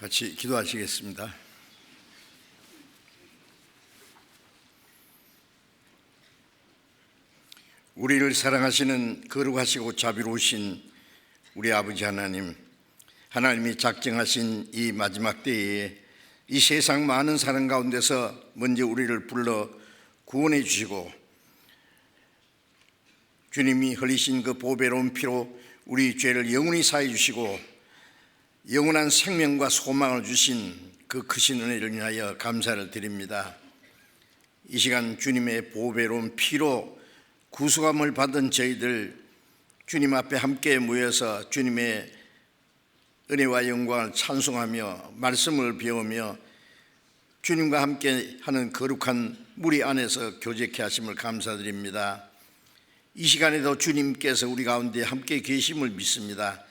같이 기도하시겠습니다. 우리를 사랑하시는 거룩하시고 자비로우신 우리 아버지 하나님, 하나님이 작정하신 이 마지막 때에 이 세상 많은 사람 가운데서 먼저 우리를 불러 구원해 주시고 주님이 흘리신 그 보배로운 피로 우리 죄를 영원히 사해 주시고 영원한 생명과 소망을 주신 그 크신 은혜를 인하여 감사를 드립니다. 이 시간 주님의 보배로운 피로 구속함을 받은 저희들 주님 앞에 함께 모여서 주님의 은혜와 영광을 찬송하며 말씀을 배우며 주님과 함께 하는 거룩한 무리 안에서 교제케 하심을 감사드립니다. 이 시간에도 주님께서 우리 가운데 함께 계심을 믿습니다.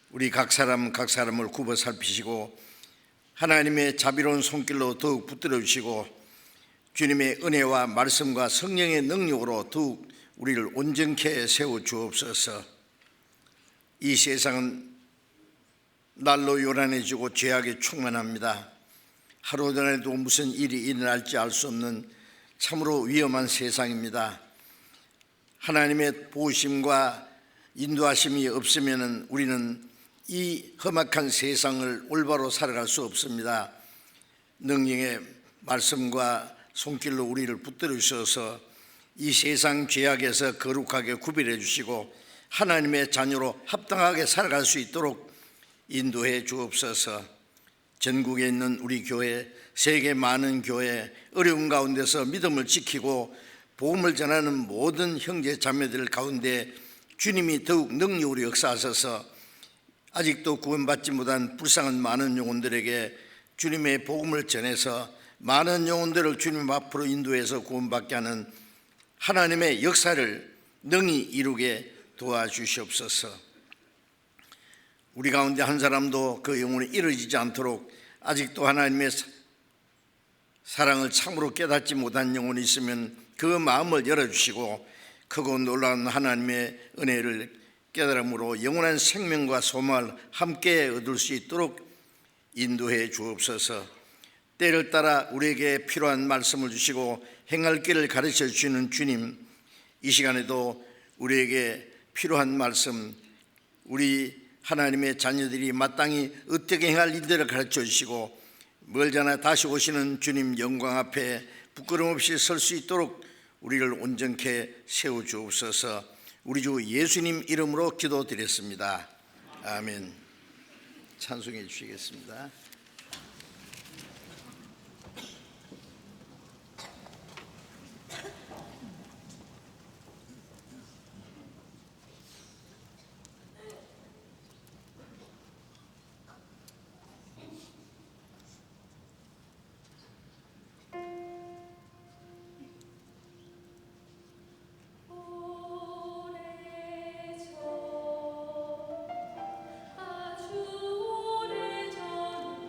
우리 각 사람을 굽어 살피시고 하나님의 자비로운 손길로 더욱 붙들어 주시고 주님의 은혜와 말씀과 성령의 능력으로 더욱 우리를 온전케 세워 주옵소서. 이 세상은 날로 요란해지고 죄악에 충만합니다. 하루 전에도 무슨 일이 일어날지 알 수 없는 참으로 위험한 세상입니다. 하나님의 보호심과 인도하심이 없으면 우리는 이 험악한 세상을 올바로 살아갈 수 없습니다. 능력의 말씀과 손길로 우리를 붙들어 주셔서 이 세상 죄악에서 거룩하게 구별해 주시고 하나님의 자녀로 합당하게 살아갈 수 있도록 인도해 주옵소서. 전국에 있는 우리 교회, 세계 많은 교회, 어려운 가운데서 믿음을 지키고 복음을 전하는 모든 형제 자매들 가운데 주님이 더욱 능력으로 역사하셔서 아직도 구원받지 못한 불쌍한 많은 영혼들에게 주님의 복음을 전해서 많은 영혼들을 주님 앞으로 인도해서 구원받게 하는 하나님의 역사를 능히 이루게 도와주시옵소서. 우리 가운데 한 사람도 그 영혼이 이루어지지 않도록 아직도 하나님의 사랑을 참으로 깨닫지 못한 영혼이 있으면 그 마음을 열어주시고 크고 놀라운 하나님의 은혜를 깨달음으로 영원한 생명과 소망을 함께 얻을 수 있도록 인도해 주옵소서. 때를 따라 우리에게 필요한 말씀을 주시고 행할 길을 가르쳐 주시는 주님, 이 시간에도 우리에게 필요한 말씀, 우리 하나님의 자녀들이 마땅히 어떻게 행할 일들을 가르쳐 주시고 멀잖아 다시 오시는 주님 영광 앞에 부끄럼 없이 설 수 있도록 우리를 온전케 세워 주옵소서. 우리 주 예수님 이름으로 기도드렸습니다. 아멘. 찬송해 주시겠습니다. 아주 오래전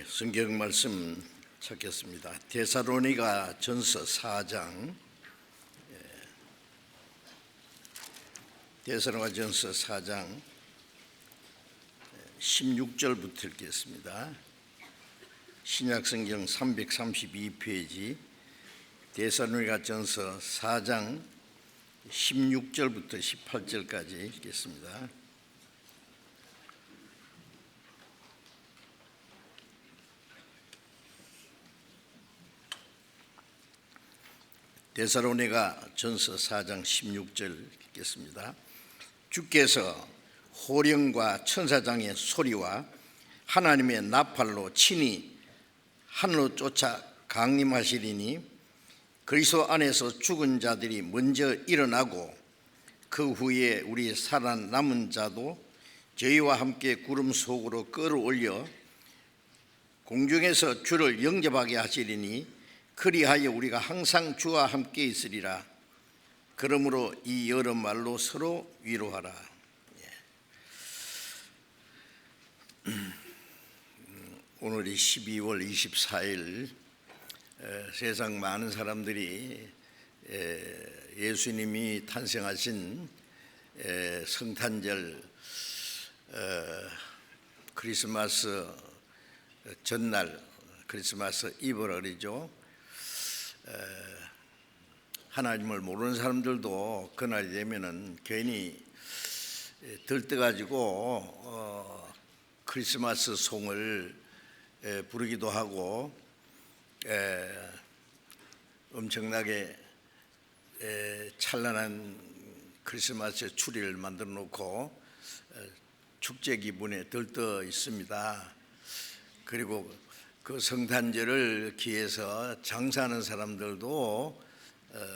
성경 말씀 찾겠습니다. 데살로니가 전서 4장, 데살로니가 전서 4장 16절부터 읽겠습니다. 신약성경 332페이지 데살로니가 전서 4장 16절부터 18절까지 읽겠습니다. 데살로니가 전서 4장 16절 읽겠습니다. 주께서 호령과 천사장의 소리와 하나님의 나팔로 친히 하늘로 쫓아 강림하시리니 그리스도 안에서 죽은 자들이 먼저 일어나고 그 후에 우리 살아남은 자도 저희와 함께 구름 속으로 끌어올려 공중에서 주를 영접하게 하시리니 그리하여 우리가 항상 주와 함께 있으리라. 그러므로 이 여러 말로 서로 위로하라. 오늘이 12월 24일, 세상 많은 사람들이 예수님이 탄생하신 성탄절 크리스마스 전날, 크리스마스 이브라 그러죠. 하나님을 모르는 사람들도 그날이 되면은 괜히 들떠가지고 크리스마스 송을 부르기도 하고 엄청나게 찬란한 크리스마스 추리를 만들어 놓고 축제 기분에 들떠 있습니다. 그리고 그 성탄절을 기해서 장사하는 사람들도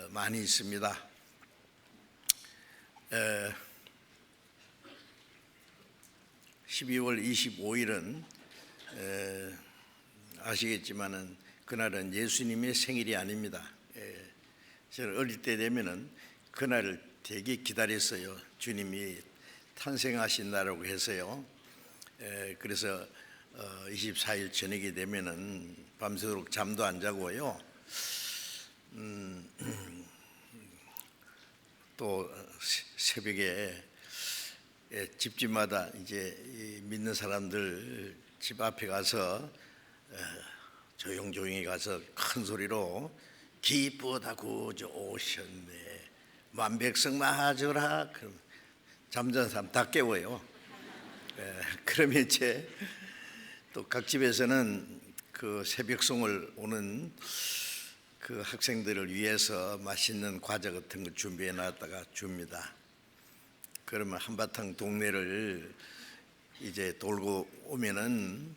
많이 있습니다. 12월 25일은 아시겠지만은 그날은 예수님의 생일이 아닙니다. 저는 어릴 때 되면은 그날을 되게 기다렸어요. 주님이 탄생하신 날이라고 해서요. 그래서 24일 저녁이 되면은 밤새도록 잠도 안 자고요. 또 새벽에 집집마다 이제 믿는 사람들 집 앞에 가서 조용조용히 가서 큰 소리로 기쁘다 구주 오셨네 만백성 맞으라. 그럼 잠자는 사람 다 깨워요. 그러면 이제 또 각 집에서는 그 새벽송을 오는 그 학생들을 위해서 맛있는 과자 같은 거 준비해 놨다가 줍니다. 그러면 한바탕 동네를 이제 돌고 오면은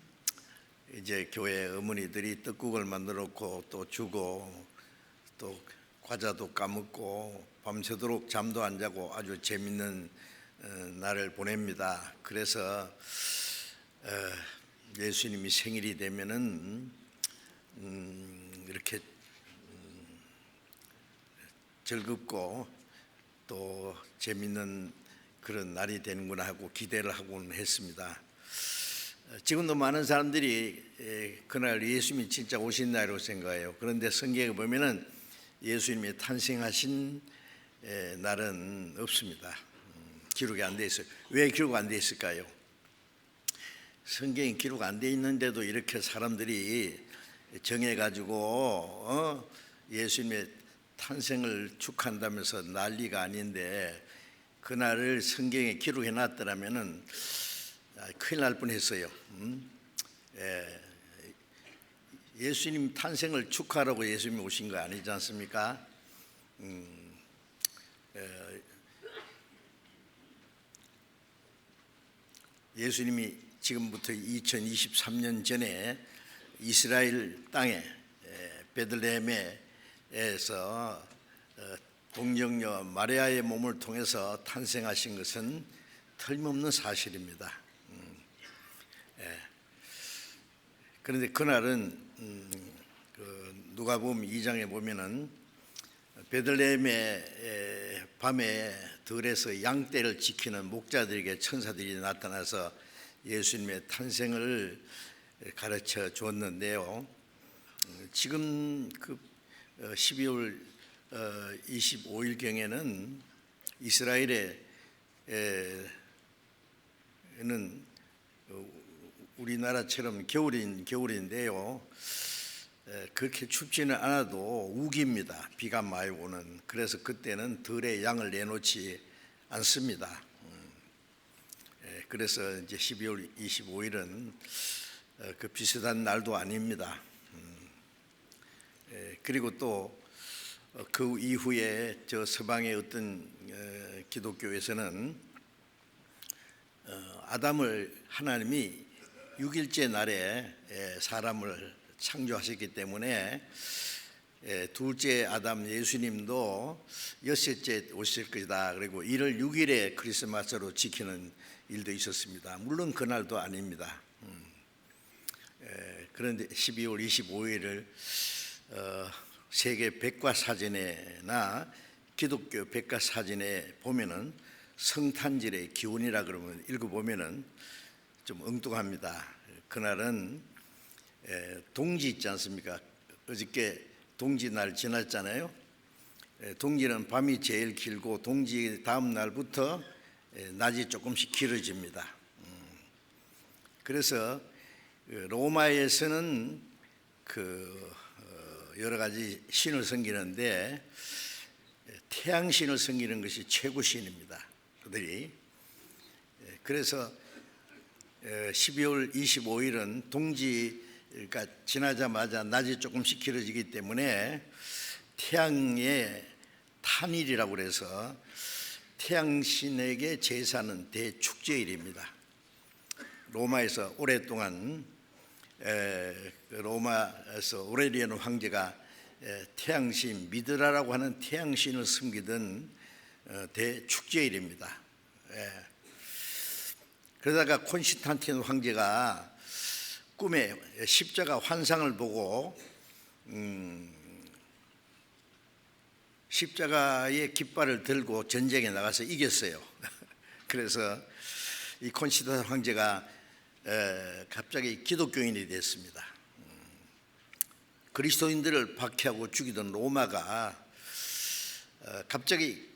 이제 교회 어머니들이 떡국을 만들어 놓고 또 주고 또 과자도 까먹고 밤새도록 잠도 안 자고 아주 재밌는 날을 보냅니다. 그래서 예수님이 생일이 되면은 이렇게 즐겁고 또 재밌는 그런 날이 되는구나 하고 기대를 하고는 했습니다. 지금도 많은 사람들이 그날 예수님이 진짜 오신 날이라고 생각해요. 그런데 성경에 보면은 예수님이 탄생하신 날은 없습니다. 기록이 안 돼 있어요. 왜 기록 안 돼 있을까요? 성경에 기록 안 돼 있는데도 이렇게 사람들이 정해가지고 예수님의 탄생을 축하한다면서 난리가 아닌데 그날을 성경에 기록해 놨더라면은 큰일 날 뻔했어요. 예수님 탄생을 축하하라고 예수님이 오신 거 아니지 않습니까? 예수님이 지금부터 2023년 전에 이스라엘 땅에 베들레헴에서 동정녀 마리아의 몸을 통해서 탄생하신 것은 틀림없는 사실입니다. 그런데 그날은 누가복음 2장에 보면은 베들레헴의 밤에 들에서 양떼를 지키는 목자들에게 천사들이 나타나서 예수님의 탄생을 가르쳐 주었는데요. 지금 12월 25일경에는 이스라엘에는 우리나라처럼 겨울인데요. 그렇게 춥지는 않아도 우기입니다. 비가 많이 오는. 그래서 그때는 덜의 양을 내놓지 않습니다. 그래서 이제 12월 25일은 그 비슷한 날도 아닙니다. 그리고 또 그 이후에 저 서방의 어떤 기독교에서는 아담을 하나님이 6일째 날에 사람을 창조하셨기 때문에 둘째 아담 예수님도 여섯째 오실 것이다. 그리고 이를 6일에 크리스마스로 지키는 일도 있었습니다. 물론 그날도 아닙니다. 그런데 12월 25일을 세계 백과사전에나 기독교 백과사전에 보면은 성탄절의 기원이라 그러면 읽어보면은 좀 엉뚱합니다. 그날은 동지 있지 않습니까? 어저께 동지날 지났잖아요. 동지는 밤이 제일 길고 동지 다음 날부터 낮이 조금씩 길어집니다. 그래서 로마에서는 여러 가지 신을 섬기는데 태양신을 섬기는 것이 최고신입니다. 그들이. 그래서 12월 25일은 동지가 지나자마자 낮이 조금씩 길어지기 때문에 태양의 탄일이라고 그래서 태양신에게 제사는 대축제일입니다. 로마에서 오랫동안 로마에서 오레리안 황제가 태양신 미드라라고 하는 태양신을 섬기던 대축제일입니다. 그러다가 콘스탄틴 황제가 꿈에 십자가 환상을 보고 십자가의 깃발을 들고 전쟁에 나가서 이겼어요. 그래서 이 콘스탄틴 황제가 갑자기 기독교인이 됐습니다. 그리스도인들을 박해하고 죽이던 로마가 갑자기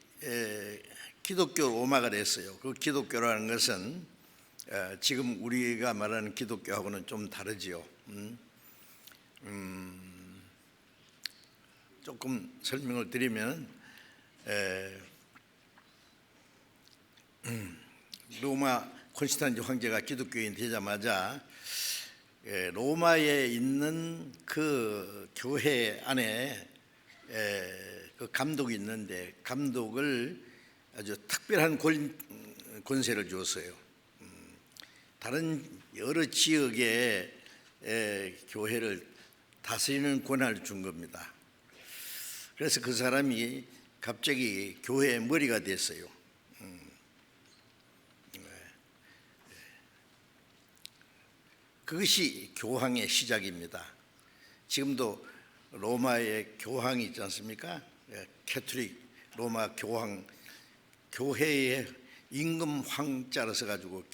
기독교 로마가 됐어요. 그 기독교라는 것은 지금 우리가 말하는 기독교하고는 좀 다르지요. 조금 설명을 드리면 로마 콘스탄틴 황제가 기독교인 되자마자 로마에 있는 그 교회 안에 그 감독이 있는데 감독을 아주 특별한 권세를 줬어요. 다른 여러 지역의 교회를 다스리는 권한을 준 겁니다. 그래서 그 사람이 갑자기 교회의 머리가 됐어요. 그것이 교황의 시작입니다. 지금도 로마의 교황이 있지 않습니까? 캐톨릭 로마 교황, 교회의 임금 황자로 써가지고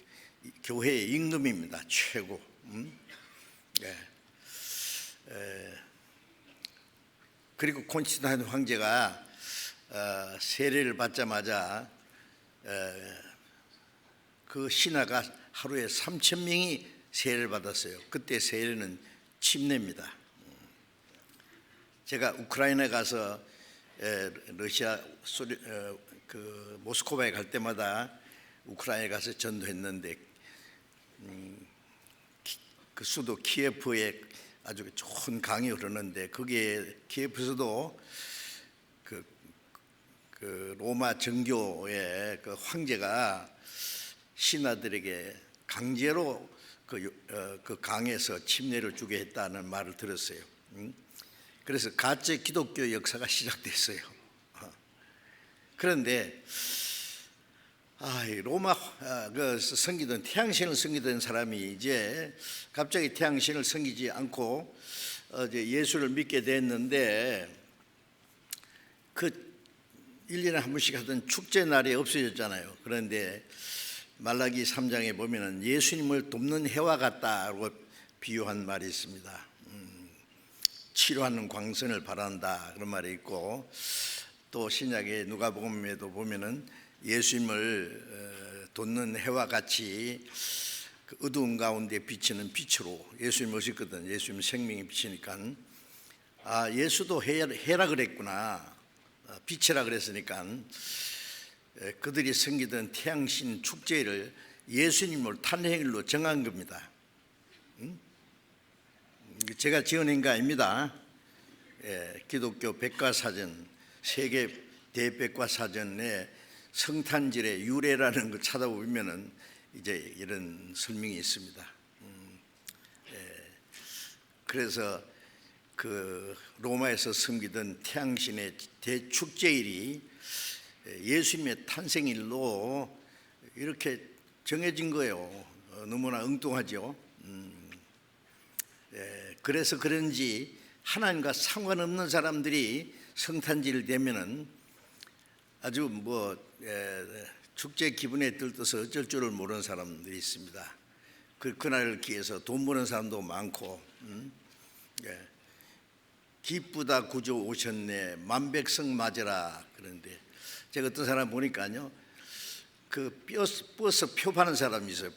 교회의 임금입니다. 최고. 그리고 콘스탄틴 황제가 세례를 받자마자 그 신하가 하루에 3,000명이 세례를 받았어요. 그때 세례는 침례입니다. 제가 우크라이나에 가서 러시아 모스크바에 갈 때마다 우크라이나에 가서 전도했는데 그 수도 키예프에 아주 좋은 강이 흐르는데 거기에 키예프에서도 그 로마 정교의 그 황제가 신하들에게 강제로 그 강에서 침례를 주게 했다는 말을 들었어요. 그래서 가짜 기독교 역사가 시작됐어요. 그런데 로마 섬기던 태양신을 섬기던 사람이 이제 갑자기 태양신을 섬기지 않고 이제 예수를 믿게 됐는데 그 1년에 한 번씩 하던 축제 날이 없어졌잖아요. 그런데 말라기 3장에 보면은 예수님을 돕는 해와 같다고 비유한 말이 있습니다. 치료하는 광선을 바란다 그런 말이 있고, 또 신약의 누가복음에도 보면은 예수님을 돋는 해와 같이 그 어두운 가운데 비치는 빛으로 예수님 오셨거든. 예수님 생명이 비치니까 예수도 해라 그랬구나, 빛이라 그랬으니까 그들이 섬기던 태양신 축제를 예수님을 탄생일로 정한 겁니다. 제가 지어낸 거 아닙니다. 기독교 백과사전, 세계 대백과사전에 성탄절의 유래라는 걸 찾아보면은 이제 이런 설명이 있습니다. 그래서 그 로마에서 섬기던 태양신의 대축제일이 예수님의 탄생일로 이렇게 정해진 거예요. 너무나 엉뚱하죠. 그래서 그런지 하나님과 상관없는 사람들이 성탄절 되면은 아주 축제 기분에 들떠서 어쩔 줄을 모르는 사람들이 있습니다. 그날을 기해서 돈 버는 사람도 많고, 기쁘다 구주 오셨네 만백성 맞으라. 그런데 제가 어떤 사람 보니까요, 그 버스 표 파는 사람이 있어요.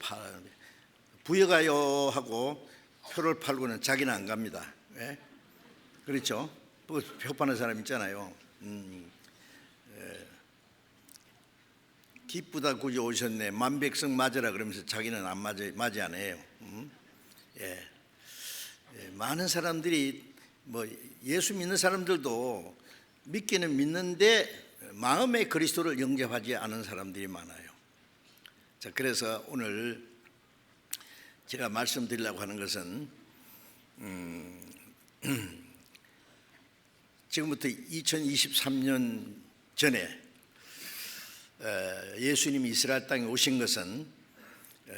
부여가요 하고 표를 팔고는 자기는 안 갑니다. 그렇죠? 표 파는 사람 있잖아요. 기쁘다 구주 오셨네 만백성 맞으라 그러면서 자기는 안 맞이 안 해요. 많은 사람들이 예수 믿는 사람들도 믿기는 믿는데 마음의 그리스도를 영접하지 않은 사람들이 많아요. 자, 그래서 오늘 제가 말씀드리려고 하는 것은 지금부터 2023년 전에 예수님이 이스라엘 땅에 오신 것은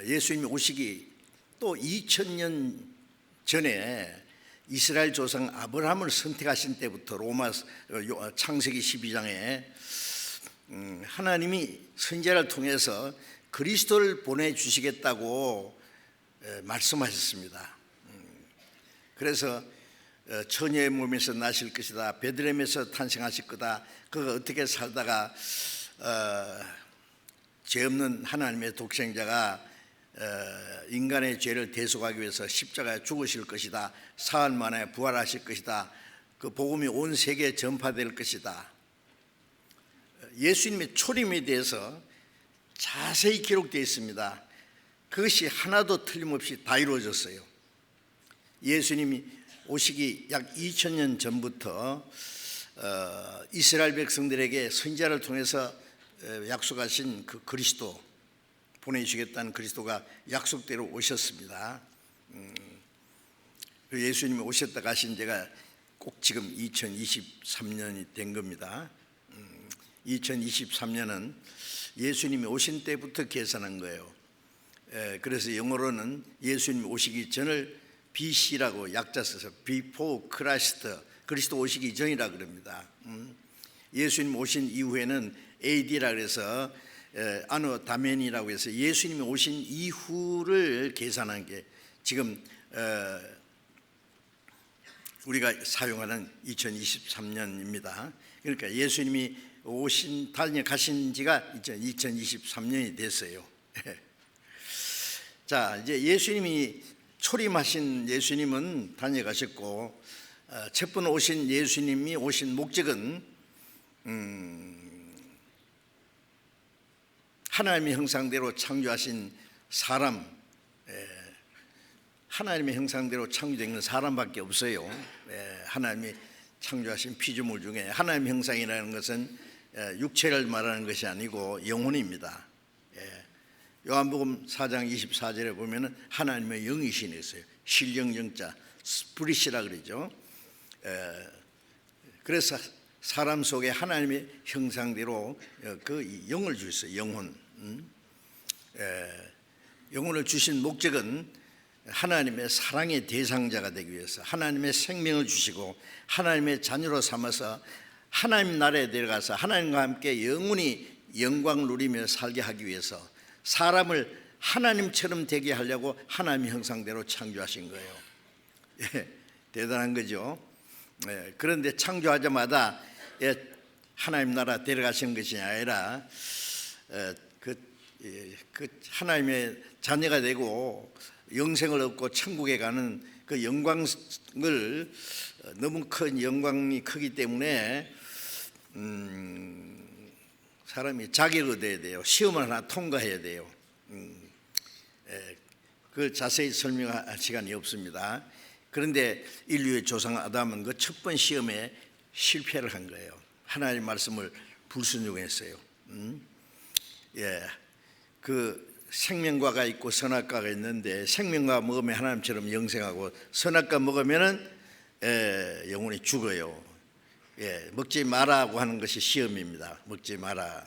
예수님이 오시기 또 2000년 전에 이스라엘 조상 아브라함을 선택하신 때부터 로마 창세기 12장에 하나님이 선지자를 통해서 그리스도를 보내주시겠다고 말씀하셨습니다. 그래서 처녀의 몸에서 나실 것이다, 베들레헴에서 탄생하실 거다, 그가 어떻게 살다가 죄 없는 하나님의 독생자가 인간의 죄를 대속하기 위해서 십자가에 죽으실 것이다, 사흘 만에 부활하실 것이다, 그 복음이 온 세계에 전파될 것이다. 예수님의 초림에 대해서 자세히 기록되어 있습니다. 그것이 하나도 틀림없이 다 이루어졌어요. 예수님이 오시기 약 2000년 전부터 이스라엘 백성들에게 선지자를 통해서 약속하신 그 그리스도, 보내주시겠다는 그리스도가 약속대로 오셨습니다. 예수님이 오셨다 가신 지가 꼭 지금 2023년이 된 겁니다. 2023년은 예수님이 오신 때부터 계산한 거예요. 그래서 영어로는 예수님이 오시기 전을 BC라고 약자 써서 Before Christ, 그리스도 오시기 전이라 그럽니다. 예수님 오신 이후에는 AD라 그래서 아노 다멘이라고 해서 예수님이 오신 이후를 계산한 게 지금 우리가 사용하는 2023년입니다. 그러니까 예수님이 오신 달에 가신 지가 2023년이 됐어요. 자, 이제 예수님이 초림하신 예수님은 다녀가셨고, 첫 번 오신 예수님이 오신 목적은 하나님의 형상대로 창조하신 사람, 하나님의 형상대로 창조된 건 사람밖에 없어요. 하나님이 창조하신 피조물 중에 하나님의 형상이라는 것은 육체를 말하는 것이 아니고 영혼입니다. 요한복음 4장 24절에 보면은 하나님의 영이신 있어요. 신령 영자 스피릿이라 그러죠. 그래서 사람 속에 하나님의 형상대로 그 영을 주셨어요. 영혼. 영혼을 주신 목적은 하나님의 사랑의 대상자가 되기 위해서, 하나님의 생명을 주시고 하나님의 자녀로 삼아서 하나님 나라에 들어가서 하나님과 함께 영원히 영광을 누리며 살게 하기 위해서 사람을 하나님처럼 되게 하려고 하나님의 형상대로 창조하신 거예요. 대단한 거죠. 그런데 창조하자마자 하나님 나라 데려가시는 것이 아니라 그 하나님의 자녀가 되고 영생을 얻고 천국에 가는 그 영광을, 너무 큰 영광이 크기 때문에 사람이 자격을 얻어야 돼요. 시험을 하나 통과해야 돼요. 그 자세히 설명할 시간이 없습니다. 그런데 인류의 조상 아담은 그 첫 번 시험에 실패를 한 거예요. 하나님의 말씀을 불순종했어요. 그 생명과가 있고 선악과가 있는데, 생명과 먹으면 하나님처럼 영생하고 선악과 먹으면은 영혼이 죽어요. 먹지 마라고 하는 것이 시험입니다. 먹지 마라.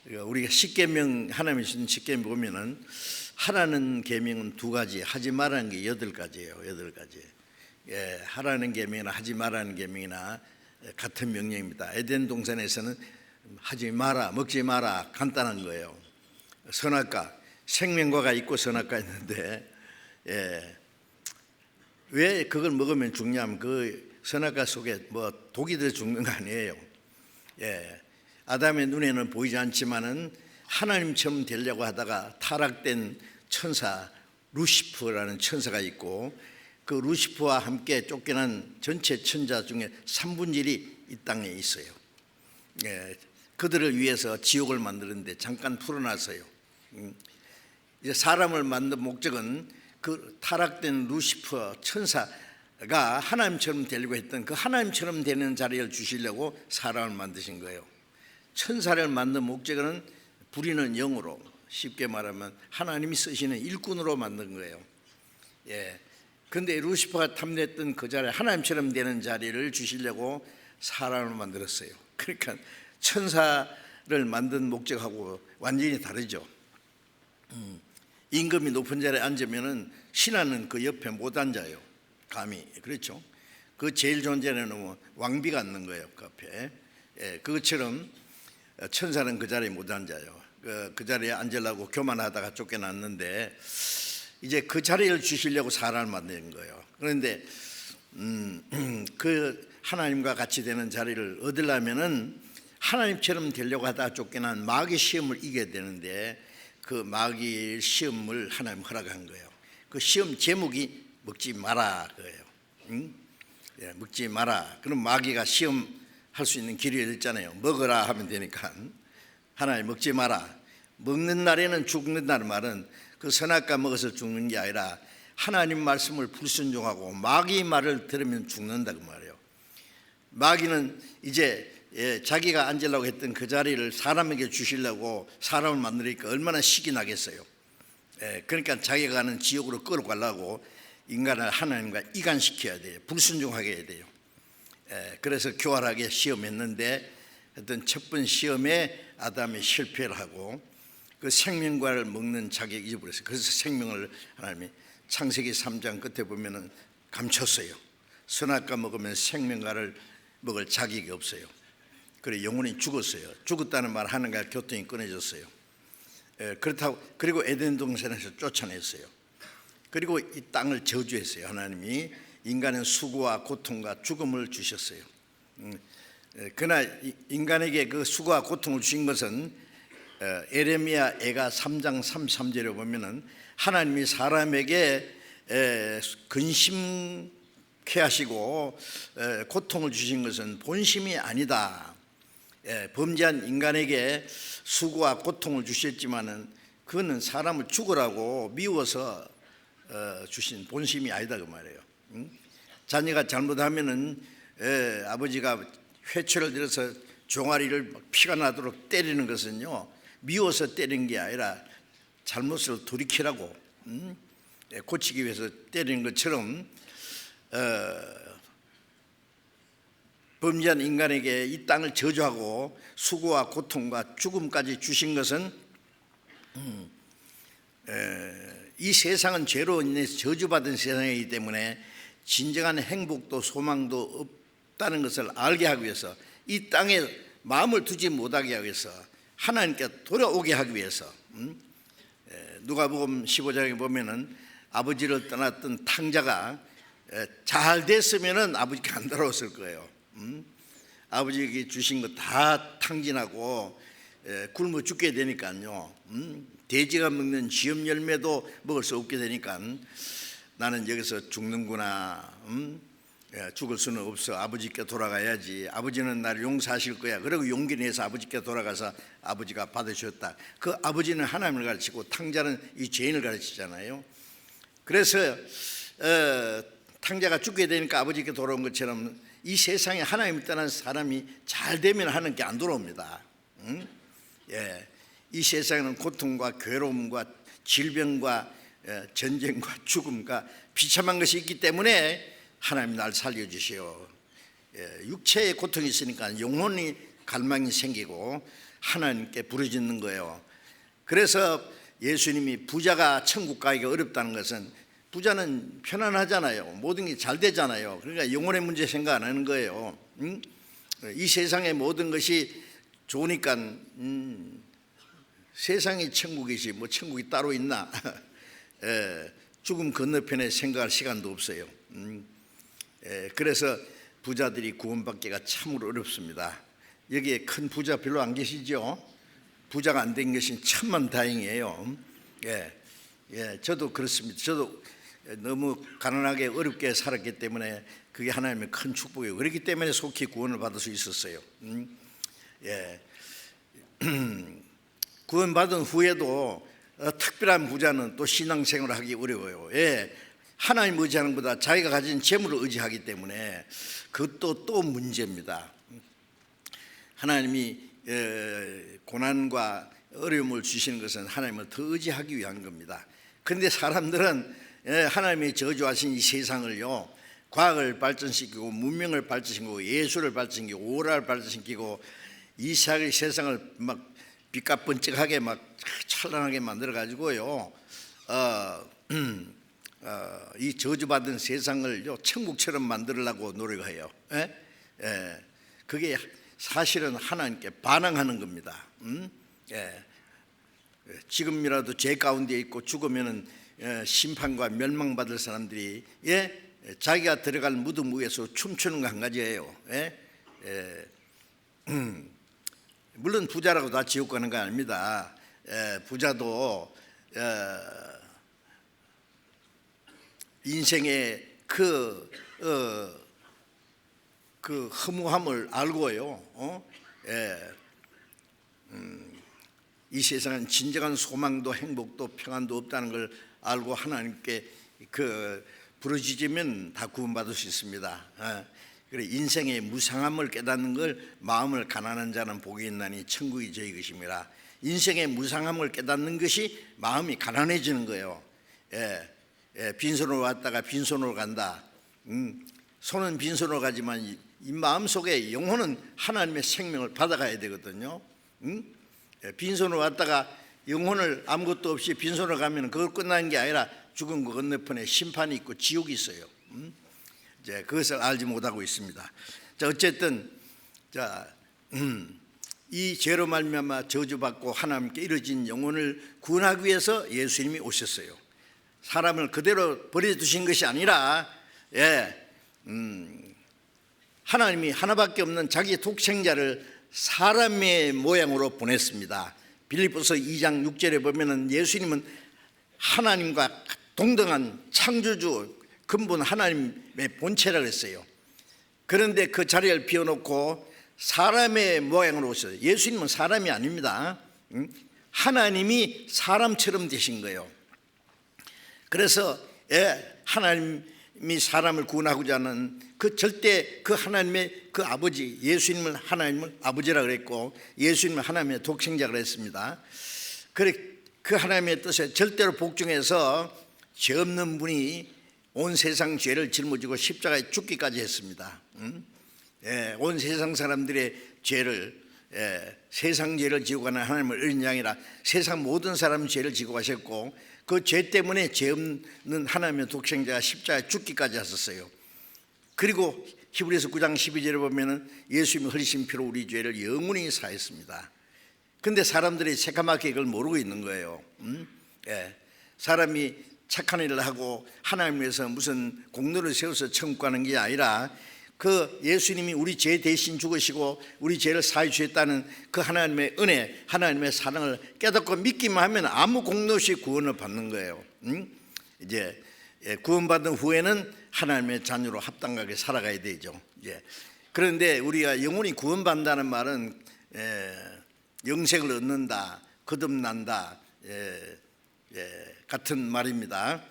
우리가 십계명, 하나님이 주신 십계명 보면은 하라는 계명은 2가지, 하지 말라는 게 8가지예요. 8가지. 하라는 계명이나 하지 말라는 계명이나 같은 명령입니다. 에덴 동산에서는 하지 마라, 먹지 마라, 간단한 거예요. 선악과, 생명과가 있고 선악과 있는데, 왜 그걸 먹으면 죽냐면 그 선악과 속에 뭐 독이 들어 죽는 거 아니에요. 아담의 눈에는 보이지 않지만은 하나님처럼 되려고 하다가 타락된 천사 루시퍼라는 천사가 있고, 그 루시퍼와 함께 쫓겨난 전체 천사 중에 3분의 1이 이 땅에 있어요. 그들을 위해서 지옥을 만드는데 잠깐 풀어놨어요. 이제 사람을 만든 목적은 그 타락된 루시퍼 천사가 하나님처럼 되려고 했던 그 하나님처럼 되는 자리를 주시려고 사람을 만드신 거예요. 천사를 만든 목적은 부리는 영으로, 쉽게 말하면 하나님이 쓰시는 일꾼으로 만든 거예요. 그런데 루시퍼가 탐냈던 그 자리, 하나님처럼 되는 자리를 주시려고 사람을 만들었어요. 그러니까 천사를 만든 목적하고 완전히 다르죠. 임금이 높은 자리에 앉으면은 신하는 그 옆에 못 앉아요. 감히. 그렇죠. 그 제일 좋은 자리에 놓으면 왕비가 앉는 거예요. 그 앞에. 그것처럼 천사는 그 자리에 못 앉아요. 그 자리에 앉으려고 교만하다가 쫓겨났는데, 이제 그 자리를 주시려고 사람을 만든 거예요. 그런데 그 하나님과 같이 되는 자리를 얻으려면은 하나님처럼 되려고 하다가 쫓겨난 마귀 시험을 이겨야 되는데, 그 마귀 시험을 하나님 허락한 거예요. 그 시험 제목이 먹지 마라 그거예요. 먹지 마라. 그럼 마귀가 시험할 수 있는 길이 있잖아요. 먹으라 하면 되니까. 하나님 먹지 마라. 먹는 날에는 죽는다는 말은 그 선악과 먹어서 죽는 게 아니라 하나님 말씀을 불순종하고 마귀 말을 들으면 죽는다 그 말이에요. 마귀는 이제 자기가 앉으려고 했던 그 자리를 사람에게 주시려고 사람을 만드니까 얼마나 식이 나겠어요. 그러니까 자기가 가는 지옥으로 끌어가려고 인간을 하나님과 이간시켜야 돼요. 불순종하게 해야 돼요. 그래서 교활하게 시험했는데, 어떤 첫 번 시험에 아담이 실패를 하고 그 생명과를 먹는 자격이 잊어버렸어요. 그래서 생명을 하나님이 창세기 3장 끝에 보면은 감췄어요. 선악과 먹으면 생명과를 먹을 자격이 없어요. 그래 영혼이 죽었어요. 죽었다는 말 하는가 교통이 끊어졌어요. 그렇다고 그리고 에덴 동산에서 쫓아냈어요. 그리고 이 땅을 저주했어요. 하나님이 인간의 수고와 고통과 죽음을 주셨어요. 그러나 인간에게 그 수고와 고통을 주신 것은 에레미야 애가 3장 33절에 보면은 하나님이 사람에게 근심케 하시고 고통을 주신 것은 본심이 아니다. 범죄한 인간에게 수고와 고통을 주셨지만은 그거는 사람을 죽으라고 미워서 주신 본심이 아니다 그 말이에요. 자녀가 잘못하면은 아버지가 회초를 들어서 종아리를 피가 나도록 때리는 것은요, 미워서 때리는 게 아니라 잘못을 돌이키라고 고치기 위해서 때리는 것처럼 범죄한 인간에게 이 땅을 저주하고 수고와 고통과 죽음까지 주신 것은 이 세상은 죄로 인해서 저주받은 세상이기 때문에 진정한 행복도 소망도 없다는 것을 알게 하기 위해서, 이 땅에 마음을 두지 못하게 하기 위해서, 하나님께 돌아오게 하기 위해서 누가복음 15장에 보면은 아버지를 떠났던 탕자가 잘 됐으면은 아버지께 안 돌아왔을 거예요. 아버지에게 주신 거 다 탕진하고 굶어 죽게 되니까요. 돼지가 먹는 지엽 열매도 먹을 수 없게 되니까 나는 여기서 죽는구나. 죽을 수는 없어. 아버지께 돌아가야지. 아버지는 나를 용서하실 거야. 그리고 용기 내서 아버지께 돌아가서 아버지가 받으셨다. 그 아버지는 하나님을 가르치고 탕자는 이 죄인을 가르치잖아요. 그래서 탕자가 죽게 되니까 아버지께 돌아온 것처럼 이 세상에 하나님을 떠난 사람이 잘 되면 하나님께 안 돌아옵니다. 이 세상에는 고통과 괴로움과 질병과 전쟁과 죽음과 비참한 것이 있기 때문에 하나님 날 살려주시오. 육체의 고통이 있으니까 영혼이 갈망이 생기고 하나님께 부르짖는 거예요. 그래서 예수님이 부자가 천국 가기가 어렵다는 것은 부자는 편안하잖아요. 모든 게 잘 되잖아요. 그러니까 영혼의 문제 생각 안 하는 거예요. 이 세상의 모든 것이 좋으니까 세상이 천국이지 뭐 천국이 따로 있나. 죽음 건너편에 생각할 시간도 없어요. 그래서 부자들이 구원받기가 참으로 어렵습니다. 여기에 큰 부자 별로 안 계시죠? 부자가 안 된 것이 천만다행이에요. 저도 그렇습니다. 저도 너무 가난하게 어렵게 살았기 때문에 그게 하나님의 큰 축복이에요. 그렇기 때문에 속히 구원을 받을 수 있었어요. 구원받은 후에도 특별한 부자는 또 신앙생활을 하기 어려워요. 하나님 의지하는 것보다 자기가 가진 재물을 의지하기 때문에 그것도 또 문제입니다. 하나님이 고난과 어려움을 주시는 것은 하나님을 더 의지하기 위한 겁니다. 그런데 사람들은 하나님이 저주하신 이 세상을요, 과학을 발전시키고 문명을 발전시키고 예술을 발전시키고 오라를 발전시키고 이 세상을 막 빛과 번쩍하게 막 찬란하게 만들어 가지고요, 이 저주받은 세상을요 천국처럼 만들려고 노력해요. 그게 사실은 하나님께 반항하는 겁니다. 지금이라도 죄 가운데 있고 죽으면은 심판과 멸망받을 사람들이 자기가 들어갈 무덤 위에서 춤추는 거 한 가지예요. 물론 부자라고 다 지옥 가는 거 아닙니다. 부자도 인생의 그 허무함을 알고요. 이 세상은 진정한 소망도 행복도 평안도 없다는 걸 알고 하나님께 부르짖으면 다 구원받을 수 있습니다. 그래 인생의 무상함을 깨닫는 걸 마음을 가난한 자는 복이 있나니 천국이 저희 것입니다. 인생의 무상함을 깨닫는 것이 마음이 가난해지는 거예요. 빈손으로 왔다가 빈손으로 간다. 손은 빈손으로 가지만 이 마음속에 영혼은 하나님의 생명을 받아가야 되거든요. 빈손으로 왔다가 영혼을 아무것도 없이 빈손으로 가면 그걸 끝나는 게 아니라 죽은 그 건너편에 심판이 있고 지옥이 있어요. 이제 그것을 알지 못하고 있습니다. 자, 어쨌든 이 죄로 말미암아 저주받고 하나님께 이루어진 영혼을 구원하기 위해서 예수님이 오셨어요. 사람을 그대로 버려두신 것이 아니라 하나님이 하나밖에 없는 자기 독생자를 사람의 모양으로 보냈습니다. 빌립보서 2장 6절에 보면은 예수님은 하나님과 동등한 창조주 근본 하나님의 본체라고 했어요. 그런데 그 자리를 비워놓고 사람의 모양으로 오셨어요. 예수님은 사람이 아닙니다. 하나님이 사람처럼 되신 거예요. 그래서 하나님이 사람을 구원하고자 하는 절대 하나님의 아버지, 예수님을 하나님을 아버지라고 그랬고 예수님은 하나님의 독생자라고 했습니다. 그 하나님의 뜻에 절대로 복종해서 죄 없는 분이 온 세상 죄를 짊어지고 십자가에 죽기까지 했습니다. 온 세상 사람들의 죄를, 세상 죄를 지고 가는 하나님을 어린 양이라 세상 모든 사람 죄를 지고 가셨고 그 죄 때문에 죄 없는 하나님의 독생자가 십자가에 죽기까지 하셨어요. 그리고 히브리서 9장 12절에 보면은 예수님이 흘리신 피로 우리 죄를 영원히 사했습니다. 근데 사람들이 새까맣게 그걸 모르고 있는 거예요. 사람이 착한 일을 하고 하나님 위해서 무슨 공로를 세워서 천국 가는 게 아니라 그 예수님이 우리 죄 대신 죽으시고 우리 죄를 사해 주셨다는 그 하나님의 은혜, 하나님의 사랑을 깨닫고 믿기만 하면 아무 공로 없이 구원을 받는 거예요. 이제 구원받은 후에는 하나님의 자녀로 합당하게 살아가야 되죠. 그런데 우리가 영원히 구원받는다는 말은 영생을 얻는다, 거듭난다 같은 말입니다.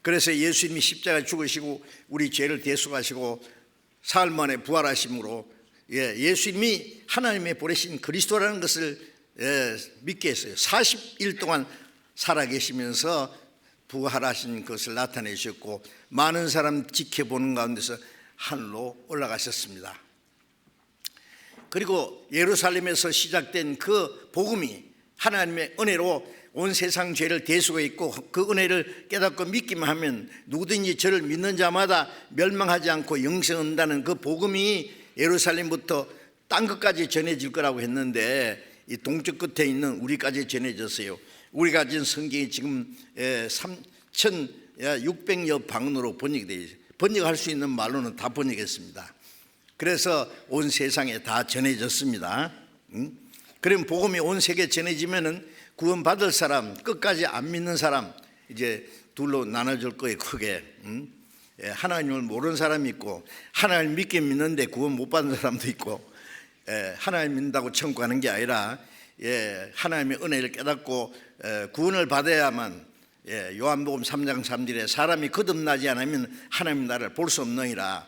그래서 예수님이 십자가에 죽으시고 우리 죄를 대속하시고 사흘 만에 부활하심으로 예수님이 하나님의 보내신 그리스도라는 것을 믿게 했어요. 40일 동안 살아계시면서 부활하신 것을 나타내 주셨고 많은 사람 지켜보는 가운데서 하늘로 올라가셨습니다. 그리고 예루살렘에서 시작된 그 복음이 하나님의 은혜로 온 세상 죄를 대속했고 그 은혜를 깨닫고 믿기만 하면 누구든지 저를 믿는 자마다 멸망하지 않고 영생 얻는다는 그 복음이 예루살렘부터 땅 끝까지 전해질 거라고 했는데 이 동쪽 끝에 있는 우리까지 전해졌어요. 우리가 가진 성경이 지금 3,600여 방언으로 번역되어 있어요. 번역할 수 있는 말로는 다 번역했습니다. 그래서 온 세상에 다 전해졌습니다. 그럼 복음이 온 세계에 전해지면은 구원받을 사람, 끝까지 안 믿는 사람 이제 둘로 나눠질 거예요. 크게 하나님을 모르는 사람이 있고 하나님 믿긴 믿는데 구원 못 받는 사람도 있고 하나님 믿는다고 천국 가는 게 아니라 하나님의 은혜를 깨닫고 구원을 받아야만 요한복음 3장 3절에 사람이 거듭나지 않으면 하나님 나라를 볼 수 없느니라.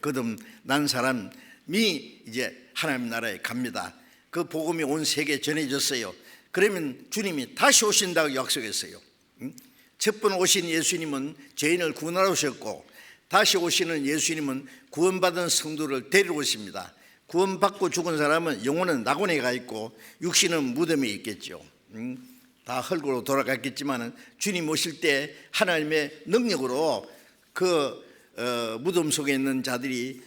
거듭난 사람이 이제 하나님 나라에 갑니다. 그 복음이 온 세계에 전해졌어요. 그러면 주님이 다시 오신다고 약속했어요. 첫 번 오신 예수님은 죄인을 구원하러 오셨고 다시 오시는 예수님은 구원받은 성도를 데리러 오십니다. 구원받고 죽은 사람은 영혼은 낙원에 가 있고 육신은 무덤에 있겠죠. 다 흙으로 돌아갔겠지만 주님 오실 때 하나님의 능력으로 그 무덤 속에 있는 자들이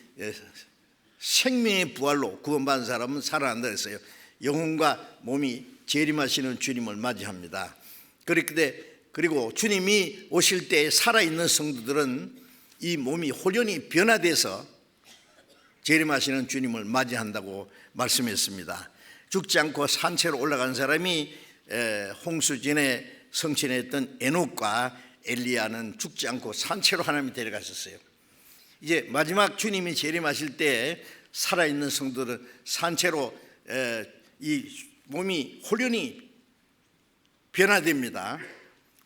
생명의 부활로 구원받은 사람은 살아난다 했어요. 영혼과 몸이 재림하시는 주님을 맞이합니다. 그리고 주님이 오실 때 살아있는 성도들은 이 몸이 홀연히 변화돼서 재림하시는 주님을 맞이한다고 말씀했습니다. 죽지 않고 산채로 올라간 사람이 홍수전에 성취했던 에녹과 엘리야는 죽지 않고 산채로 하나님이 데려가셨어요. 이제 마지막 주님이 재림하실 때 살아있는 성도들은 산채로 이 몸이 홀연히 변화됩니다.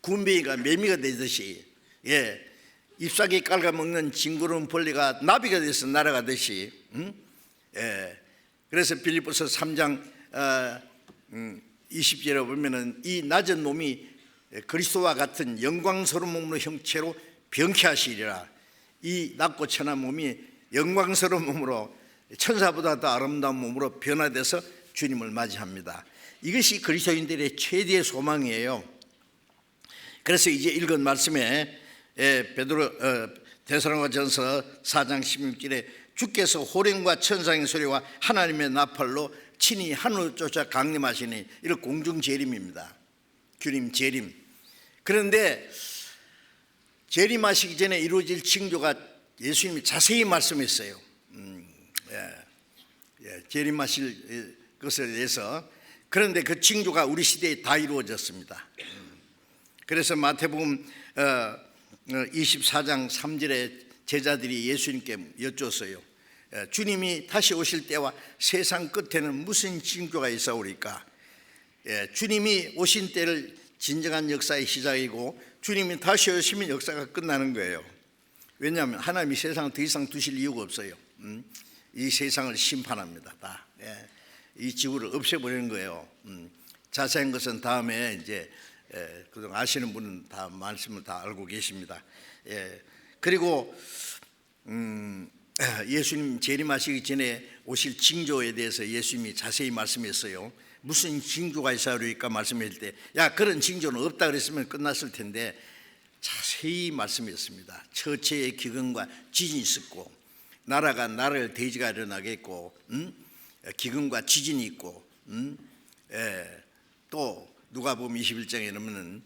군뱅이가 매미가 되듯이 잎사귀 깔아먹는 징그러운 벌레가 나비가 돼서 날아가듯이 그래서 빌립보서 3장 20절에 보면은 이 낮은 몸이 그리스도와 같은 영광스러운 몸으로 형체로 병쾌하시리라. 이 낮고 천한 몸이 영광스러운 몸으로 천사보다 더 아름다운 몸으로 변화돼서 주님을 맞이합니다. 이것이 그리스도인들의 최대의 소망이에요. 그래서 이제 읽은 말씀에 데살로니가전서 4장 16절에 주께서 호령과 천상의 소리와 하나님의 나팔로 친히 하늘을 쫓아 강림하시니 이런 공중 재림입니다. 주님 재림. 그런데 재림하시기 전에 이루어질 징조가 예수님이 자세히 말씀했어요. 재림하실 것에 대해서. 그런데 그 징조가 우리 시대에 다 이루어졌습니다. 그래서 마태복음 24장 3절에 제자들이 예수님께 여쭈었어요. 주님이 다시 오실 때와 세상 끝에는 무슨 징조가 있사오리까? 주님이 오신 때를 진정한 역사의 시작이고 주님이 다시 오시면 역사가 끝나는 거예요. 왜냐하면 하나님이 세상을 더 이상 두실 이유가 없어요. 이 세상을 심판합니다. 다. 이 지구를 없애버리는 거예요. 자세한 것은 다음에 이제 그동안 아시는 분은 다 말씀을 다 알고 계십니다. 그리고 예수님 재림하시기 전에 오실 징조에 대해서 예수님이 자세히 말씀했어요. 무슨 징조가 있사오리까 말씀할 때 그런 징조는 없다 그랬으면 끝났을 텐데 자세히 말씀했습니다. 처체의 기근과 지진이 있었고 나라가 나라를 대지가 일어나겠고 기근과 지진이 있고 또 누가복음 21장에 보면은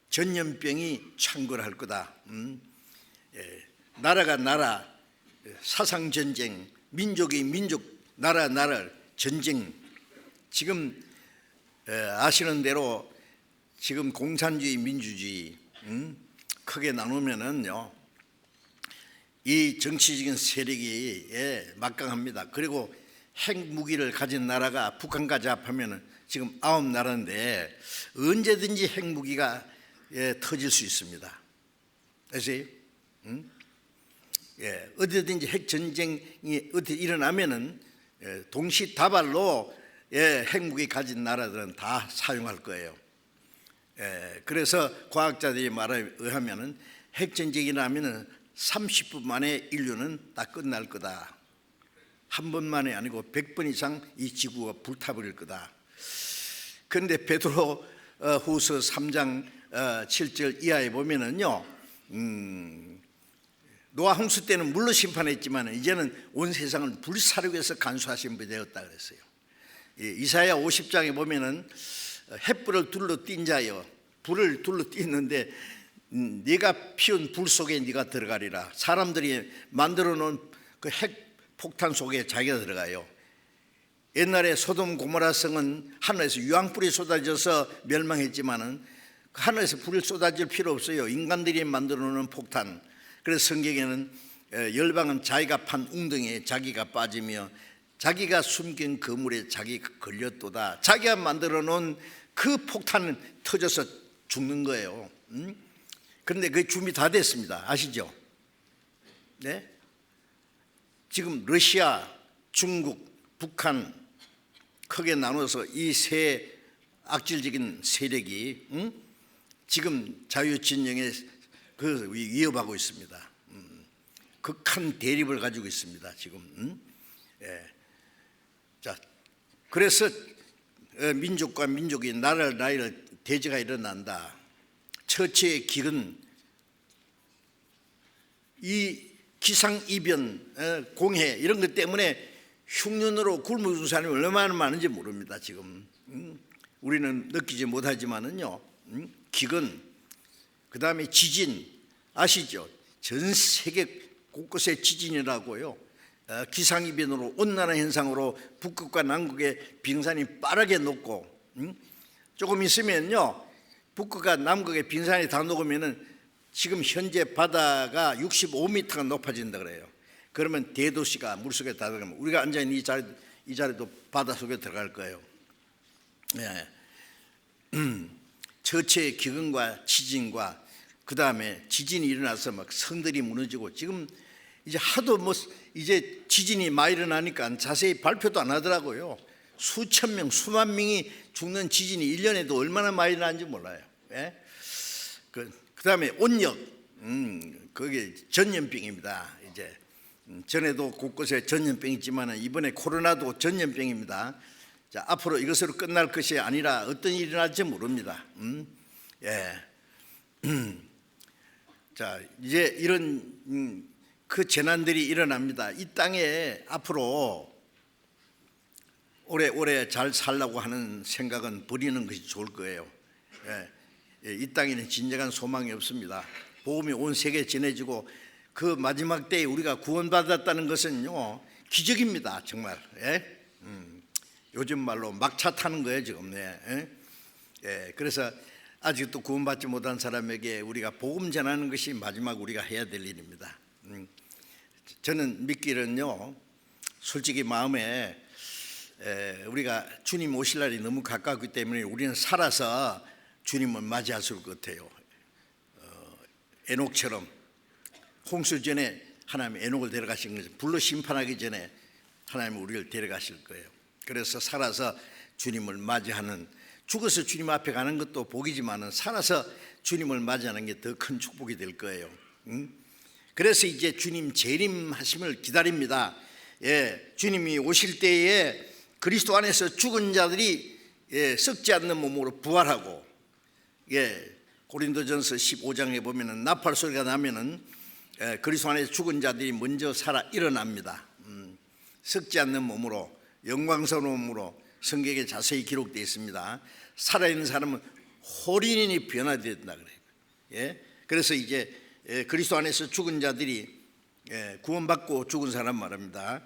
전염병이 창궐할 거다. 나라가 나라, 사상 전쟁, 민족이 민족, 나라를 전쟁. 지금 아시는 대로 지금 공산주의, 민주주의 크게 나누면은요, 이 정치적인 세력이 막강합니다. 그리고 핵무기를 가진 나라가 북한까지 합하면은 지금 9나라인데 언제든지 핵무기가 터질 수 있습니다. 아세요? 어디든지 핵전쟁이 어디 일어나면은 동시다발로 핵무기 가진 나라들은 다 사용할 거예요. 그래서 과학자들이 말에 의하면은 핵전쟁이 나면은 30분 만에 인류는 다 끝날 거다. 한 번만이 아니고 100번 이상 이 지구가 불타버릴 거다. 그런데 베드로 후서 3장 7절 이하에 보면은요, 노아 홍수 때는 물로 심판했지만 이제는 온 세상을 불사르게서 간수하신 분이 되었다 그랬어요. 이사야 50장에 보면은 햇불을 둘러 띈 자여, 불을 둘러 띄는데 네가 피운 불 속에 네가 들어가리라. 사람들이 만들어 놓은 그 핵폭탄 속에 자기가 들어가요. 옛날에 소돔 고모라 성은 하늘에서 유황불이 쏟아져서 멸망했지만은 하늘에서 불이 쏟아질 필요 없어요. 인간들이 만들어 놓은 폭탄. 그래서 성경에는 열방은 자기가 판 웅덩이에 자기가 빠지며 자기가 숨긴 그물에 자기가 걸렸도다. 자기가 만들어 놓은 그 폭탄은 터져서 죽는 거예요. 그런데 그 준비 다 됐습니다. 아시죠? 네? 지금 러시아, 중국, 북한 크게 나눠서 이 세 악질적인 세력이 지금 자유진영에 위협하고 있습니다. 극한 대립을 가지고 있습니다. 지금. 자, 그래서 민족과 민족이 나라를 대지가 일어난다. 처치의 길은 이 기상이변, 공해 이런 것 때문에 흉년으로 굶어 죽는 사람이 얼마나 많은지 모릅니다. 지금 우리는 느끼지 못하지만은요, 기근, 그 다음에 지진 아시죠? 전 세계 곳곳에 지진이라고요. 기상이변으로 온난화 현상으로 북극과 남극의 빙산이 빠르게 녹고, 조금 있으면요 북극과 남극의 빙산이 다 녹으면은 지금 현재 바다가 65m가 높아진다 그래요. 그러면 대도시가 물속에 다 들어가면 우리가 앉아있는 이 자리도 바닷속에 들어갈 거예요. 처체의 기근과 지진과 그 다음에 지진이 일어나서 막 성들이 무너지고, 지금 이제 하도 이제 지진이 많이 일어나니까 자세히 발표도 안 하더라고요. 수천 명, 수만 명이 죽는 지진이 1년에도 얼마나 많이 일어나는지 몰라요. 그 다음에 온역, 그게 전염병입니다. 이제 전에도 곳곳에 전염병이 있지만 이번에 코로나도 전염병입니다. 자, 앞으로 이것으로 끝날 것이 아니라 어떤 일이 일어날지 모릅니다. 자, 이제 이런 그 재난들이 일어납니다. 이 땅에 앞으로 오래 잘 살라고 하는 생각은 버리는 것이 좋을 거예요. 이 땅에는 진정한 소망이 없습니다. 복음이 온 세계에 전해지고 그 마지막 때에 우리가 구원받았다는 것은요 기적입니다. 정말. 요즘 말로 막차 타는 거예요 지금. 그래서 아직도 구원받지 못한 사람에게 우리가 복음 전하는 것이 마지막 우리가 해야 될 일입니다. 저는 믿기는요, 솔직히 마음에 우리가 주님 오실 날이 너무 가깝기 때문에 우리는 살아서 주님을 맞이할 수 있을 것 같아요. 에녹처럼 홍수 전에 하나님이 에녹을 데려가신 거죠. 불로 심판하기 전에 하나님은 우리를 데려가실 거예요. 그래서 살아서 주님을 맞이하는, 죽어서 주님 앞에 가는 것도 복이지만 살아서 주님을 맞이하는 게 더 큰 축복이 될 거예요. 그래서 이제 주님 재림하심을 기다립니다. 주님이 오실 때에 그리스도 안에서 죽은 자들이 썩지 않는 몸으로 부활하고, 고린도전서 15장에 보면은 나팔 소리가 나면은 그리스도 안에서 죽은 자들이 먼저 살아 일어납니다. 썩지 않는 몸으로, 영광스러운 몸으로 성경에 자세히 기록되어 있습니다. 살아있는 사람은 호린이 변화된다 그래요. 예? 그래서 이제 그리스도 안에서 죽은 자들이 구원받고 죽은 사람 말합니다.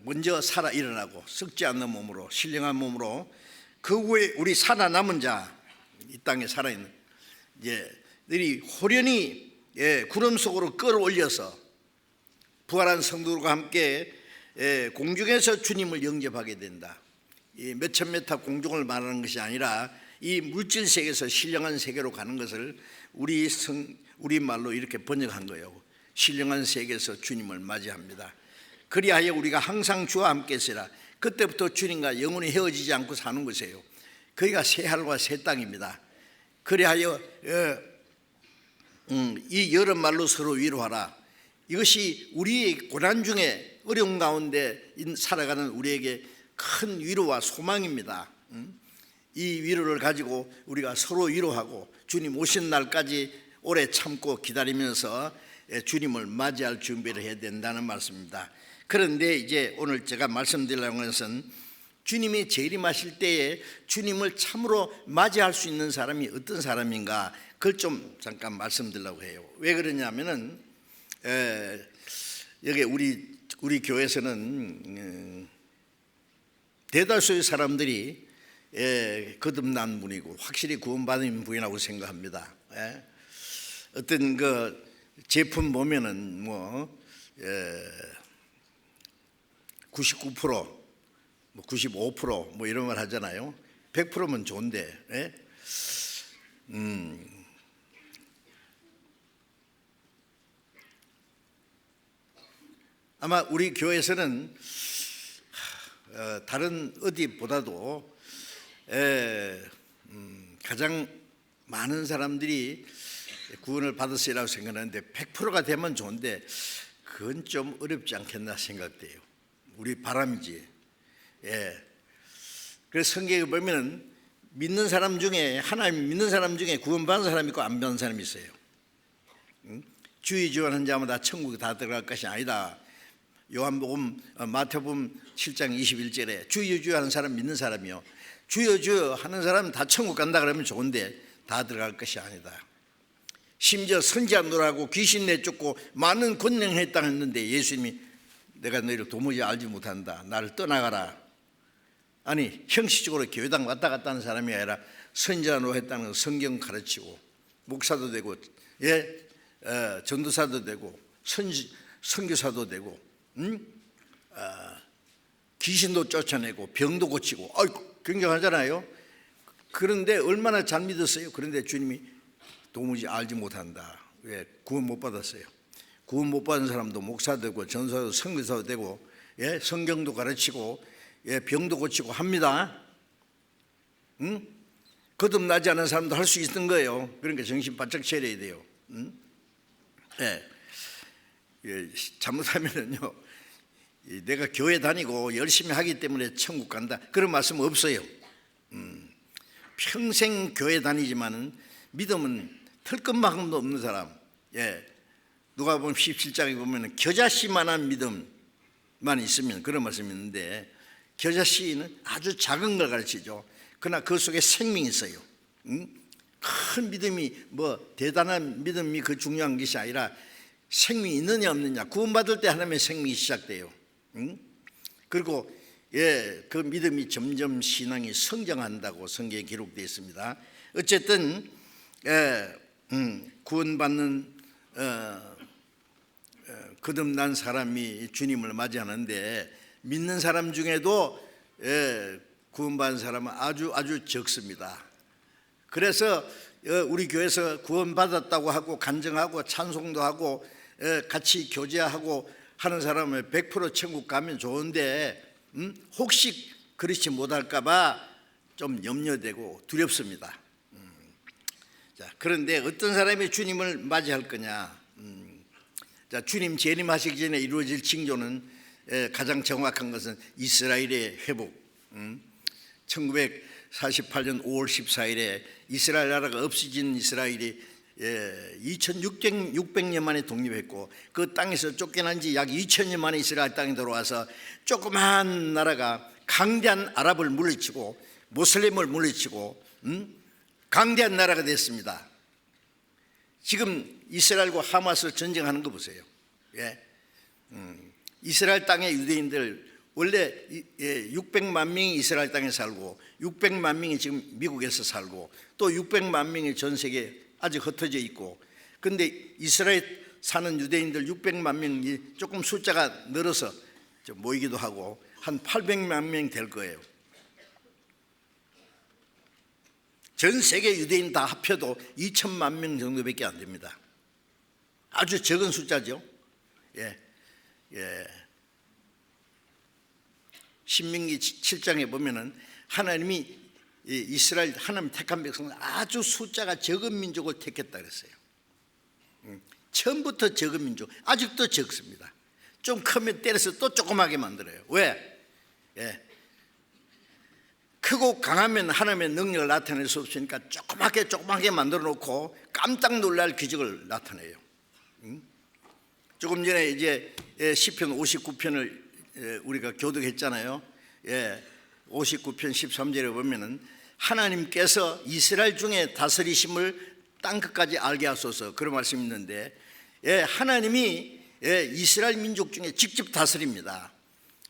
먼저 살아 일어나고 썩지 않는 몸으로 신령한 몸으로 그 후에 우리 살아남은 자, 이 땅에 살아있는 들이 호련히 구름 속으로 끌어올려서 부활한 성도들과 함께 공중에서 주님을 영접하게 된다. 이 몇천 메타 공중을 말하는 것이 아니라 이 물질 세계에서 신령한 세계로 가는 것을 우리 말로 이렇게 번역한 거예요. 신령한 세계에서 주님을 맞이합니다. 그리하여 우리가 항상 주와 함께 있으라. 그때부터 주님과 영원히 헤어지지 않고 사는 것이에요. 거기가 새 하늘과 새 땅입니다. 그리하여 이 여러 말로 서로 위로하라. 이것이 우리의 고난 중에 어려운 가운데 살아가는 우리에게 큰 위로와 소망입니다. 이 위로를 가지고 우리가 서로 위로하고 주님 오신 날까지 오래 참고 기다리면서 주님을 맞이할 준비를 해야 된다는 말씀입니다. 그런데 이제 오늘 제가 말씀드리려고 하는 것은 주님이 재림하실 때에 주님을 참으로 맞이할 수 있는 사람이 어떤 사람인가, 그걸 좀 잠깐 말씀드리려고 해요. 왜 그러냐면은 여기 우리 교회에서는 대다수의 사람들이 거듭난 분이고 확실히 구원받은 분이라고 생각합니다. 어떤 그 제품 보면은 99%, 95% 이런 걸 하잖아요. 100%면 좋은데, 아마 우리 교회에서는 다른 어디보다도 가장 많은 사람들이 구원을 받았으리라고 생각하는데 100%가 되면 좋은데 그건 좀 어렵지 않겠나 생각돼요. 우리 바람이지. 그래서 성경에 보면 믿는 사람 중에, 하나님 믿는 사람 중에 구원받은 사람이 있고 안 받은 사람이 있어요. 주의 주하는 자마다 천국에 다 들어갈 것이 아니다. 요한복음 마태복음 7장 21절에 주여 주여 하는 사람 믿는 사람이요, 주여 주여 하는 사람은 다 천국 간다 그러면 좋은데 다 들어갈 것이 아니다. 심지어 선지자노라고 귀신 내쫓고 많은 권능을 했다 했는데 예수님이 내가 너희를 도무지 알지 못한다, 나를 떠나가라. 아니 형식적으로 교회당 왔다 갔다 하는 사람이 아니라 선지자노 했다는 건 성경 가르치고 목사도 되고 전도사도 되고 선교사도 되고 귀신도 쫓아내고 병도 고치고 굉장하잖아요. 그런데 얼마나 잘 믿었어요. 그런데 주님이 도무지 알지 못한다. 왜? 구원 못 받았어요. 구원 못 받은 사람도 목사 되고 전도사도 선교사도 되고 성경도 가르치고 병도 고치고 합니다. 거듭나지 않은 사람도 할 수 있는 거예요. 그러니까 정신 바짝 차려야 돼요. 잘못하면은요, 내가 교회 다니고 열심히 하기 때문에 천국 간다 그런 말씀 없어요. 평생 교회 다니지만은 믿음은 털끝만큼도 없는 사람. 누가 보면 17장에 보면 겨자씨만한 믿음만 있으면 그런 말씀이 있는데, 겨자씨는 아주 작은 걸 가르치죠. 그러나 그 속에 생명이 있어요. 큰 믿음이 대단한 믿음이 그 중요한 것이 아니라 생명이 있느냐 없느냐. 구원받을 때 하나님의 생명이 시작돼요. 그리고 그 믿음이 점점 신앙이 성장한다고 성경에 기록되어 있습니다. 어쨌든 구원받는 거듭난 사람이 주님을 맞이하는데 믿는 사람 중에도 구원받은 사람은 아주 적습니다. 그래서 우리 교회에서 구원받았다고 하고 간증하고 찬송도 하고 같이 교제하고 하는 사람은 100% 천국 가면 좋은데 혹시 그렇지 못할까 봐 좀 염려되고 두렵습니다. 그런데 어떤 사람이 주님을 맞이할 거냐. 주님 재림하시기 전에 이루어질 징조는 가장 정확한 것은 이스라엘의 회복. 1948년 5월 14일에 이스라엘 나라가 없어진 이스라엘이 2600년 만에 독립했고 그 땅에서 쫓겨난 지 약 2000년 만에 이스라엘 땅에 들어와서 조그마한 나라가 강대한 아랍을 물리치고 모슬렘을 물리치고 강대한 나라가 됐습니다. 지금 이스라엘과 하마스 전쟁하는 거 보세요. 이스라엘 땅의 유대인들 원래 600만 명이 이스라엘 땅에 살고 600만 명이 지금 미국에서 살고 또 600만 명이 전 세계에 아직 흩어져 있고, 그런데 이스라엘 사는 유대인들 600만 명이 조금 숫자가 늘어서 모이기도 하고 한 800만 명 될 거예요. 전 세계 유대인 다 합쳐도 2천만 명 정도밖에 안 됩니다. 아주 적은 숫자죠. 신명기 7장에 보면은 하나님이 이스라엘 하나님 택한 백성은 아주 숫자가 적은 민족을 택했다 그랬어요. 처음부터 적은 민족, 아직도 적습니다. 좀 크면 때려서 또 조그맣게 만들어요. 왜? 크고 강하면 하나님의 능력을 나타낼 수 없으니까 조그맣게 만들어 놓고 깜짝 놀랄 기적을 나타내요. 조금 전에 이제 시편 59편을 우리가 교독했잖아요. 59편 13절에 보면은 하나님께서 이스라엘 중에 다스리심을 땅 끝까지 알게 하소서, 그런 말씀이 있는데, 하나님이 이스라엘 민족 중에 직접 다스립니다.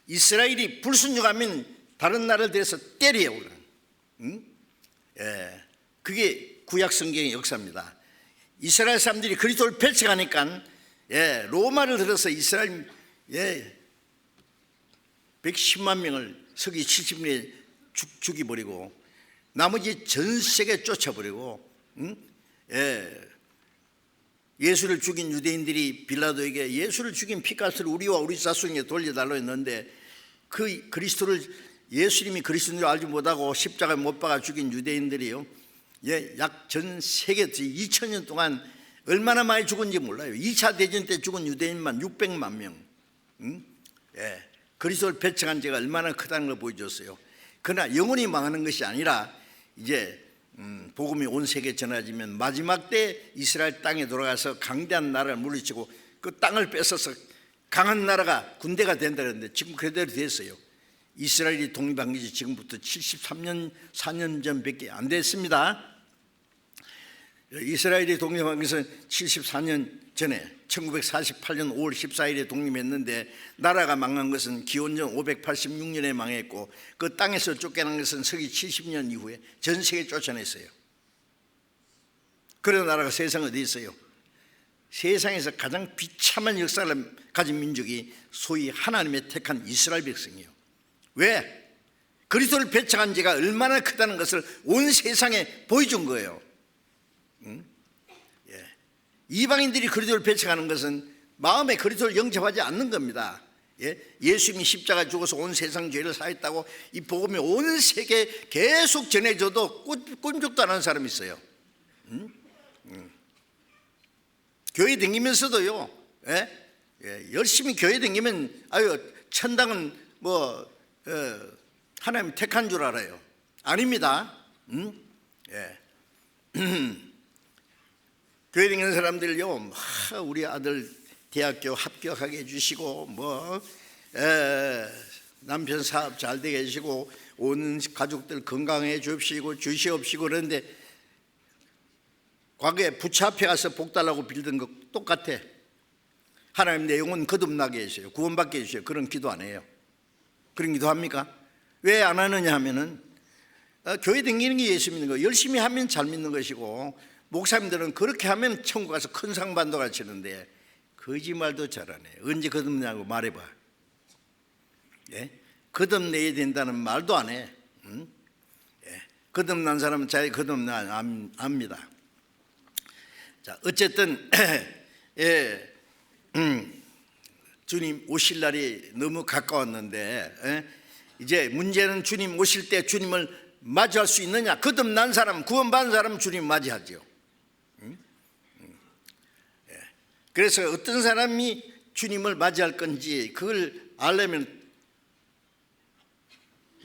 이스라엘이 불순종하면 다른 나라를 들여서 때려요. 그게 구약 성경의 역사입니다. 이스라엘 사람들이 그리스도를 펼쳐가니까 로마를 들어서 이스라엘 110만 명을 서기 70년에 죽여버리고 나머지 전 세계 쫓아버리고, 예수를 죽인 유대인들이 빌라도에게 예수를 죽인 피값을 우리와 우리 자손에게 돌려달라고 했는데, 그 그리스도를 예수님이 그리스도인 줄 알지 못하고 십자가에 못 박아 죽인 유대인들이요, 약 전 세계 2000년 동안 얼마나 많이 죽은지 몰라요. 2차 대전 때 죽은 유대인만 600만 명. 그리스도를 배척한 죄가 얼마나 크다는 걸 보여줬어요. 그러나 영원히 망하는 것이 아니라 이제 복음이 온 세계에 전해지면 마지막 때 이스라엘 땅에 돌아가서 강대한 나라를 물리치고 그 땅을 뺏어서 강한 나라가 군대가 된다 그랬는데 지금 그대로 됐어요. 이스라엘이 독립한 지 지금부터 73년 4년 전밖에 안 됐습니다. 이스라엘이 독립한 것은 74년 전에 1948년 5월 14일에 독립했는데, 나라가 망한 것은 기원전 586년에 망했고 그 땅에서 쫓겨난 것은 서기 70년 이후에 전 세계 쫓아냈어요. 그런 나라가 세상에 어디 있어요? 세상에서 가장 비참한 역사를 가진 민족이 소위 하나님의 택한 이스라엘 백성이에요. 왜? 그리스도를 배척한 죄가 얼마나 크다는 것을 온 세상에 보여준 거예요. 이방인들이 그리스도를 배척하는 것은 마음에 그리스도를 영접하지 않는 겁니다. 예수님이 십자가 죽어서 온 세상 죄를 사했다고 이 복음이 온 세계에 계속 전해져도 꿈쩍도 안 하는 사람이 있어요. 교회 다니면서도요, 열심히 교회 다니면 아유 천당은 뭐 하나님 택한 줄 알아요. 아닙니다. 교회 다니는 사람들요, 우리 아들 대학교 합격하게 해주시고 남편 사업 잘 되게 해주시고 온 가족들 건강해 주시옵시고 그러는데 과거에 부처 앞에 가서 복 달라고 빌던 거 똑같아. 하나님 내 영혼 거듭나게 해주세요, 구원받게 해주세요. 그런 기도 안 해요. 그런 기도 합니까? 왜 안 하느냐 하면은 교회 다니는 게 예수 믿는 거, 열심히 하면 잘 믿는 것이고, 목사님들은 그렇게 하면 천국 가서 큰 상 받는다고 하시는데 거짓말도 잘하네. 언제 거듭나고 말해봐. 거듭내야 된다는 말도 안 해. 거듭난 사람은 자기 거듭나 압니다. 자, 어쨌든 주님 오실 날이 너무 가까웠는데 이제 문제는 주님 오실 때 주님을 맞이할 수 있느냐. 거듭난 사람, 구원받은 사람은 주님 맞이하죠. 그래서 어떤 사람이 주님을 맞이할 건지 그걸 알려면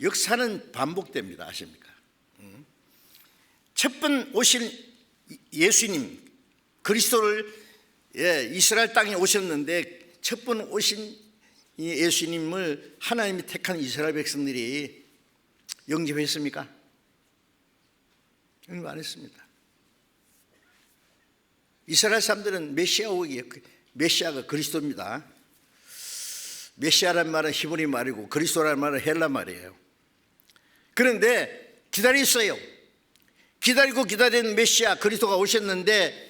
역사는 반복됩니다. 아십니까? 첫 번 오실 예수님 그리스도를 이스라엘 땅에 오셨는데 첫 번 오신 예수님을 하나님이 택한 이스라엘 백성들이 영접했습니까? 안 했습니다. 이스라엘 사람들은 메시아가 그리스도입니다. 메시아란 말은 히브리 말이고 그리스도라는 말은 헬라 말이에요. 그런데 기다렸어요. 기다리고 기다린 메시아 그리스도가 오셨는데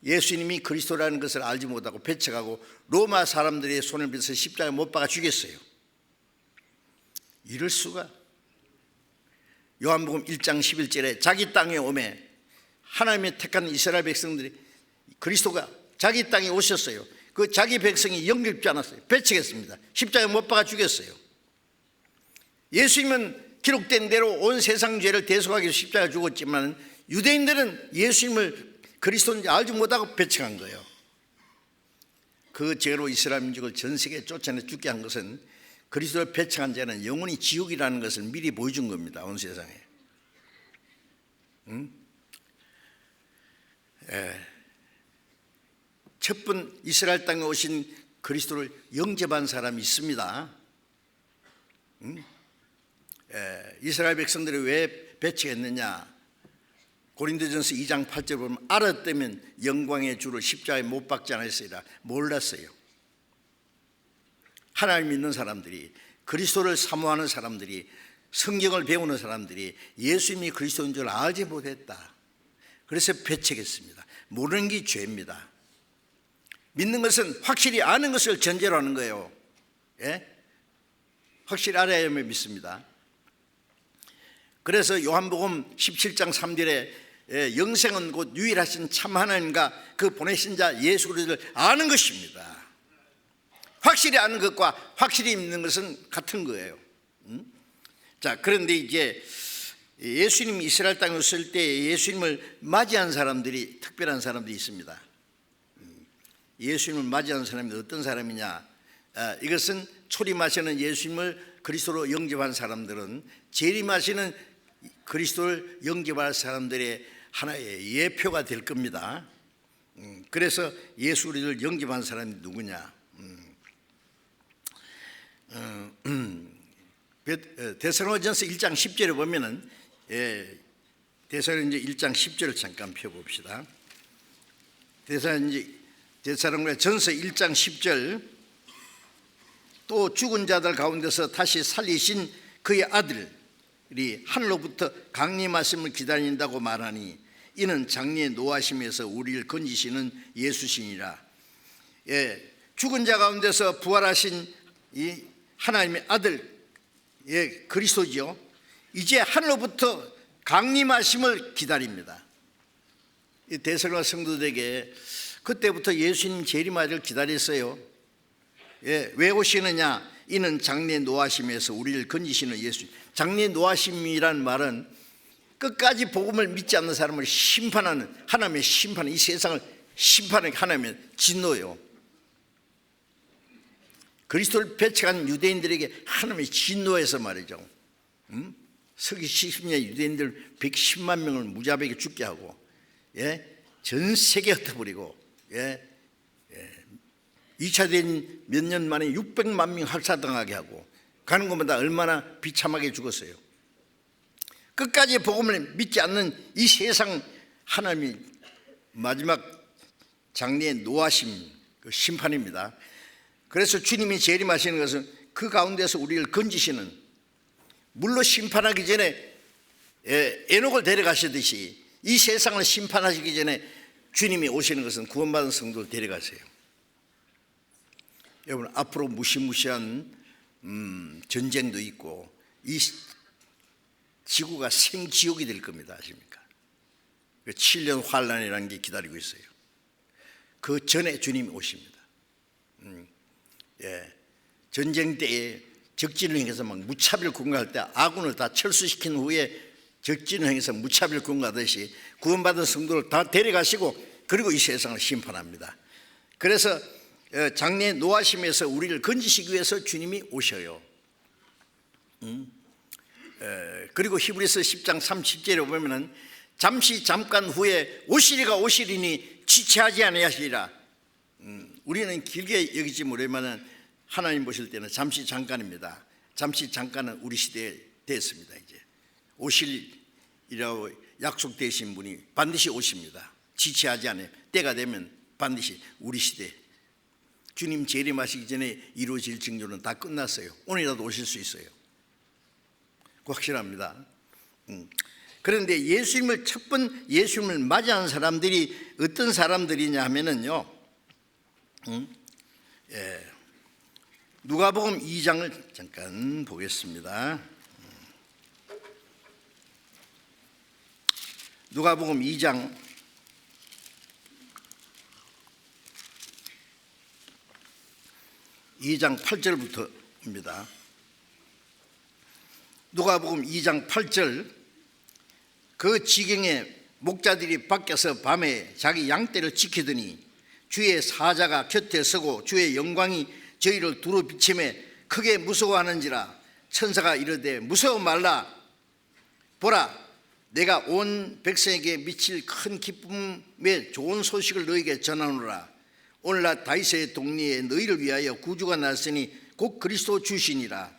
예수님이 그리스도라는 것을 알지 못하고 배척하고 로마 사람들의 손을 빌어서 십자가에 못 박아 죽였어요. 이럴 수가. 요한복음 1장 11절에 자기 땅에 오매 하나님의 택한 이스라엘 백성들이 그리스도가 자기 땅에 오셨어요. 그 자기 백성이 영접지 않았어요. 배척했습니다. 십자가에 못 박아 죽였어요. 예수님은 기록된 대로 온 세상 죄를 대속하기 위해서 십자가에 죽었지만 유대인들은 예수님을 그리스도인지 알지 못하고 배척한 거예요. 그 죄로 이스라엘 민족을 전 세계에 쫓아내 죽게 한 것은 그리스도를 배척한 자는 영원히 지옥이라는 것을 미리 보여준 겁니다. 온 세상에. 첫 번 이스라엘 땅에 오신 그리스도를 영접한 사람이 있습니다. 이스라엘 백성들이 왜 배척했느냐? 고린도전서 2장 8절 보면 알았다면 영광의 주를 십자가에 못 박지 않았으리라. 몰랐어요. 하나님 믿는 사람들이, 그리스도를 사모하는 사람들이, 성경을 배우는 사람들이 예수님이 그리스도인 줄 알지 못했다. 그래서 배척했습니다. 모르는 게 죄입니다. 믿는 것은 확실히 아는 것을 전제로 하는 거예요. 확실히 알아야만 믿습니다. 그래서 요한복음 17장 3절에 영생은 곧 유일하신 참 하나님과 그 보내신 자 예수 그리스도를 아는 것입니다. 확실히 아는 것과 확실히 믿는 것은 같은 거예요. 자, 그런데 이제 예수님이 이스라엘 땅에 오실 때 예수님을 맞이한 사람들이, 특별한 사람들이 있습니다. 예수님을 맞이한 사람이 어떤 사람이냐? 이것은 초림하시는 예수님을 그리스도로 영접한 사람들은 재림하시는 그리스도를 영접할 사람들의 하나의 예표가 될 겁니다. 그래서 예수 그리스도를 영접한 사람이 누구냐? 데살로니가전서 1장 10절에 보면은 데살로니가 1장 10절을 잠깐 펴봅시다. 데살로니가전서 1장 10절 또 죽은 자들 가운데서 다시 살리신 그의 아들이 하늘로부터 강림하심을 기다린다고 말하니 이는 장래의 노하심에서 우리를 건지시는 예수시니라. 죽은 자 가운데서 부활하신 이 하나님의 아들 그리스도죠. 이제 하늘로부터 강림하심을 기다립니다. 이 데살로니가 성도들에게 그때부터 예수님 재림하기를 기다렸어요. 왜 오시느냐? 이는 장래 노하심에서 우리를 건지시는 예수. 장래 노하심이란 말은 끝까지 복음을 믿지 않는 사람을 심판하는 하나님의 심판, 이 세상을 심판하는 하나님의 진노요. 그리스도를 배척한 유대인들에게 하나님의 진노해서 말이죠. 서기 70년 유대인들 110만 명을 무자비하게 죽게 하고, 전 세계 흩어버리고, 2차 대전 몇 년 만에 600만 명 학살당하게 하고, 가는 곳마다 얼마나 비참하게 죽었어요. 끝까지 복음을 믿지 않는 이 세상 하나님이 마지막 장래의 노하심, 그 심판입니다. 그래서 주님이 재림하시는 것은 그 가운데서 우리를 건지시는, 물로 심판하기 전에 에녹을 데려가시듯이 이 세상을 심판하시기 전에 주님이 오시는 것은 구원받은 성도를 데려가세요. 여러분, 앞으로 무시무시한 전쟁도 있고 이 지구가 생지옥이 될 겁니다. 아십니까? 7년 환란이라는 게 기다리고 있어요. 그 전에 주님이 오십니다. 전쟁 때에 적진을 행해서 막 무차별 군가할 때 아군을 다 철수시킨 후에 적진을 행해서 무차별 군가하듯이 구원받은 성도를 다 데려가시고 그리고 이 세상을 심판합니다. 그래서 장래 노하심에서 우리를 건지시기 위해서 주님이 오셔요. 그리고 히브리서 10장 30절에 보면은 잠시 잠깐 후에 오시리가 오시리니 지체하지 아니하시리라. 우리는 길게 여기지 모르지만 하나님 보실 때는 잠시 잠깐입니다. 잠시 잠깐은 우리 시대에 됐습니다. 이제 오실이라고 약속되신 분이 반드시 오십니다. 지체하지 않아요. 때가 되면 반드시 우리 시대 주님 재림하시기 전에 이루어질 징조는 다 끝났어요. 오늘이라도 오실 수 있어요. 확실합니다. 그런데 예수님을 맞이한 사람들이 어떤 사람들이냐 하면은요, 누가복음 2장을 잠깐 보겠습니다. 누가복음 2장 8절부터입니다. 누가복음 2장 8절, 그 지경에 목자들이 밖에서 밤에 자기 양떼를 지키더니 주의 사자가 곁에 서고 주의 영광이 저희를 두루 비치매 크게 무서워하는지라. 천사가 이르되 무서워 말라. 보라, 내가 온 백성에게 미칠 큰 기쁨의 좋은 소식을 너희에게 전하노라. 오늘날 다윗의 동리에 너희를 위하여 구주가 났으니 곧 그리스도 주시니라.